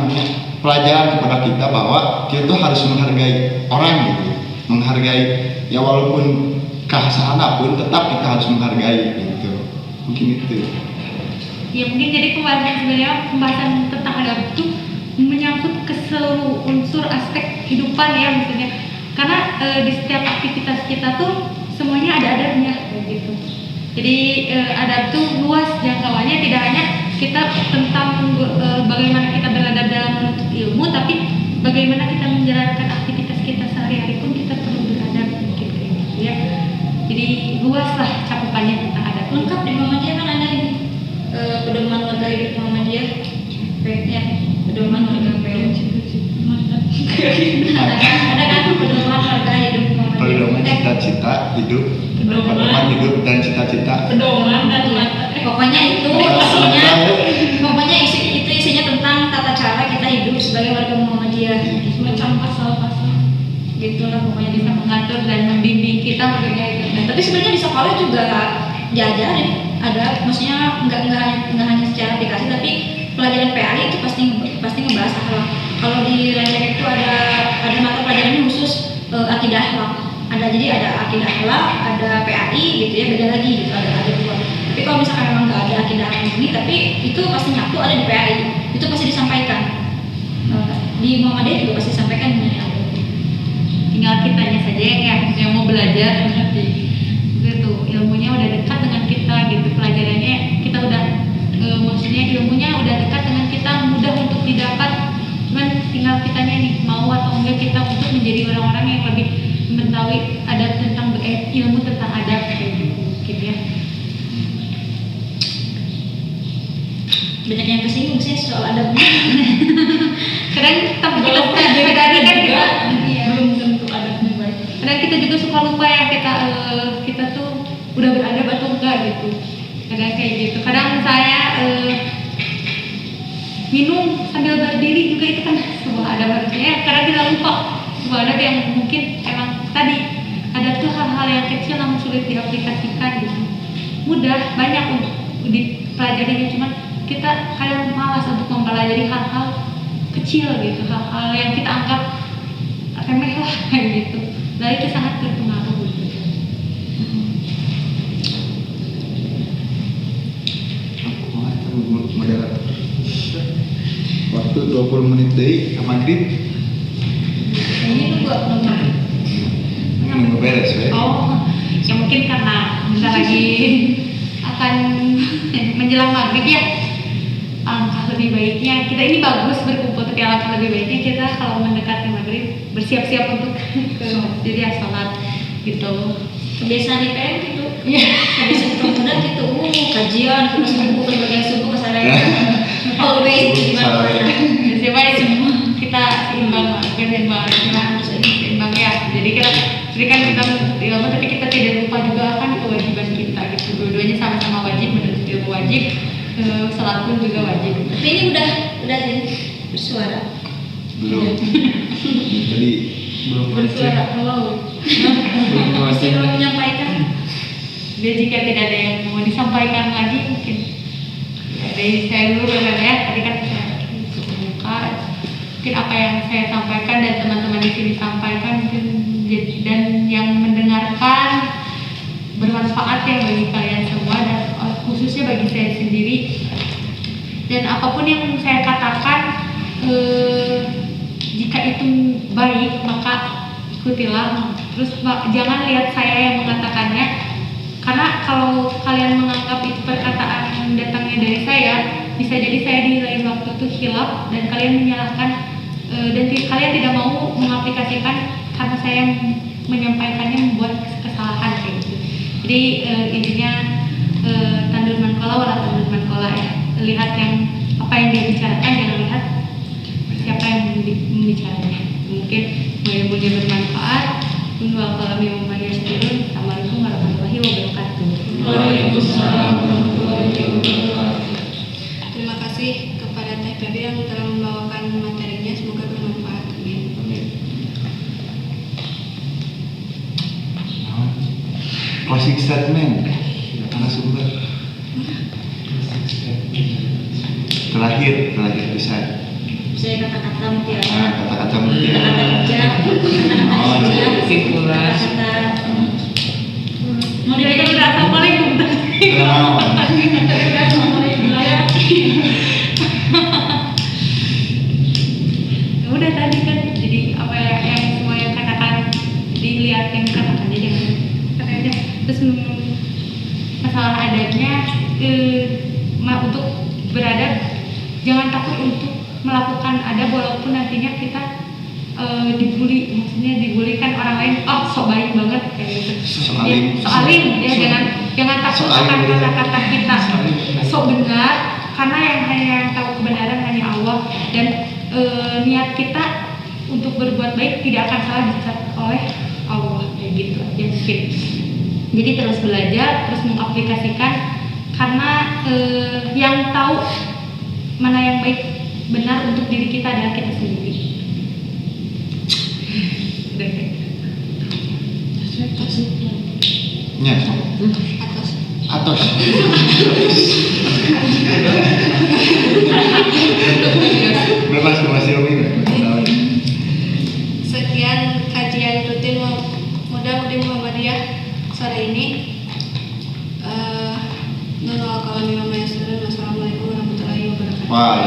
pelajaran kepada kita bahwa kita tuh harus menghargai orang gitu, menghargai ya walaupun kehasan apapun tetap kita harus menghargai gitu. Mungkin itu. Ya mungkin jadi pembahasan tentang adab itu menyangkut ke seluruh unsur aspek kehidupan ya misalnya. Karena di setiap aktivitas kita tuh semuanya ada adabnya gitu. Jadi adab tuh luas jangkauannya, tidak hanya kita tentang bagaimana kita beradab dalam menuntut ilmu, tapi bagaimana kita menjalankan aktivitas kita sehari-hari pun kita perlu beradab gitu ya. Jadi luas lah cakupannya tentang adab. Lengkap di Muhammadiyah kan ada ini pedoman warga hidup Muhammadiyah, ya pedoman warga ada kan pedoman warga hidup Muhammadiyah. Pedoman cita-cita hidup, pedoman hidup dan cita-cita. Pedoman dan Pokoknya itu isinya tentang tata cara kita hidup sebagai warga Muhammadiyah. semacam pasal-pasal. Gitulah pokoknya bisa mengatur dan membimbing kita berbagai itu. Tapi sebenarnya di sekolah juga diajarin ada, maksudnya nggak hanya secara aplikasi, tapi pelajaran PAI itu pasti ngebahas akhlak. Kalau di Renjak itu ada mata pelajaran khusus akidah akhlak. Jadi ada akidah akhlak, ada PAI gitu ya, beda lagi gitu, ada dua. Tapi kalau misalkan memang nggak ada akidah akhlak ini, tapi itu pasti nyatu ada di PAI, itu pasti disampaikan. Di Muhammadiyah juga pasti disampaikan mengenai adab. Tinggal kitanya saja yang mau belajar nanti gitu, ilmunya udah dekat dengan kita gitu, pelajarannya kita udah maksudnya ilmunya udah dekat dengan kita, mudah untuk didapat, cuman tinggal kitanya nih mau atau enggak kita untuk menjadi orang-orang yang lebih mengetahui adab tentang ilmu tentang adab kayak gitu ya. Banyak yang kesinggung sih soal adabnya. Kadang tapi kita sadari kan kita Belum tentu adabnya baik. kadang kita juga suka lupa ya kita tuh udah beradab atau enggak gitu. Kadang kayak gitu. Kadang saya minum sambil berdiri juga itu kan sebuah adab harusnya. Kadang kita lupa sebuah adab yang mungkin emang tadi adab tuh hal-hal yang kecil namun sulit diaplikasikan gitu. Mudah banyak untuk dipelajarinya, cuman kita kadang malas untuk mempelajari hal-hal kecil gitu, hal-hal yang kita anggap remeh lah kayak gitu. Nah itu sangat berpengaruh gitu. Moderator. Waktu 20 menit dari maghrib. Ini tuh buat nomor. Nunggu beres ya. Oh, ya mungkin karena bentar lagi akan menjelang maghrib ya. Alangkah lebih baiknya kita ini bagus berkumpul, tapi alangkah lebih baiknya kita kalau mendekati maghrib bersiap-siap untuk jadi ya sholat gitu. Kebiasaan di PM gitu. Iya. Kebiasaan di pemuda gitu. Kajian, kita subuh, berbagai subuh kesalahan. Always gimana? Siapa ya semua kita seimbang ya. Jadi kan kita menuntut ilmu, tapi kita tidak lupa juga akan kewajiban kita gitu. Dua-duanya sama-sama wajib, menuntut ilmu wajib, sholat pun juga wajib. Tapi ini udah sih bersuara. Belum. Jadi belum Bersuara kalau Masih belum menyampaikan. Dia jika tidak ada yang mau disampaikan lagi mungkin dari saya dulu ya, tadi kan saya buka mungkin apa yang saya sampaikan dan teman-teman di sini sampaikan mungkin dan yang mendengarkan bermanfaat bermanfaat ya bagi kalian semua dan khususnya bagi saya sendiri. Dan apapun yang saya katakan, jika itu baik maka ikutilah. Terus jangan lihat saya yang mengatakannya, karena kalau kalian menganggap itu perkataan datangnya dari saya, bisa jadi saya di lain waktu itu hilaf dan kalian menyalahkan dan kalian tidak mau mengaplikasikan karena saya yang menyampaikannya membuat kesalahan kayak gitu. Jadi intinya tandur mankola wala tandur mankola ya. Lihat yang apa yang dia bicarakan, jangan lihat siapa yang membicaranya. Mungkin mudah-mudahan bermanfaat. Assalamualaikum warahmatullahi wabarakatuh. Waalaikumsalam warahmatullahi wabarakatuh. Terima kasih kepada Teh Feby yang telah membawakan materinya, semoga bermanfaat. Amin. Closing statement narasumber terakhir bisa Saya kata-kata mutiara. kata-kata mutiara. Kata-kata kerja. Oh, iya. Kesimpulan. Kata-kata. Mau Jadi dibikin udah assalamualaikum tadi. Kenal. Ya udah tadi kan, jadi apa yang semua yang katakan, dilihat yang katakan aja jangan kata aja. Terus masalah adabnya untuk beradab, jangan takut untuk melakukan adab walaupun nantinya kita dibully, maksudnya dibully kan orang lain, oh sok baik banget kayak gitu. Soalim. Ya jangan takut Soalim, akan bener. kata-kata kita sok benar, karena yang hanya tahu kebenaran hanya Allah, dan niat kita untuk berbuat baik tidak akan salah dicatat oleh Allah kayak gitu aja mungkin. Jadi terus belajar, terus mengaplikasikan, karena yang tahu mana yang baik benar untuk diri kita adalah kita sendiri. Udah kayak gitu. Nya. Atos. Bebas masih ini. Sekian kajian rutin Muda-Mudi Muhammadiyah sore ini. Nurul Kalami Wassalamualaikum warahmatullahi wabarakatuh. Wah.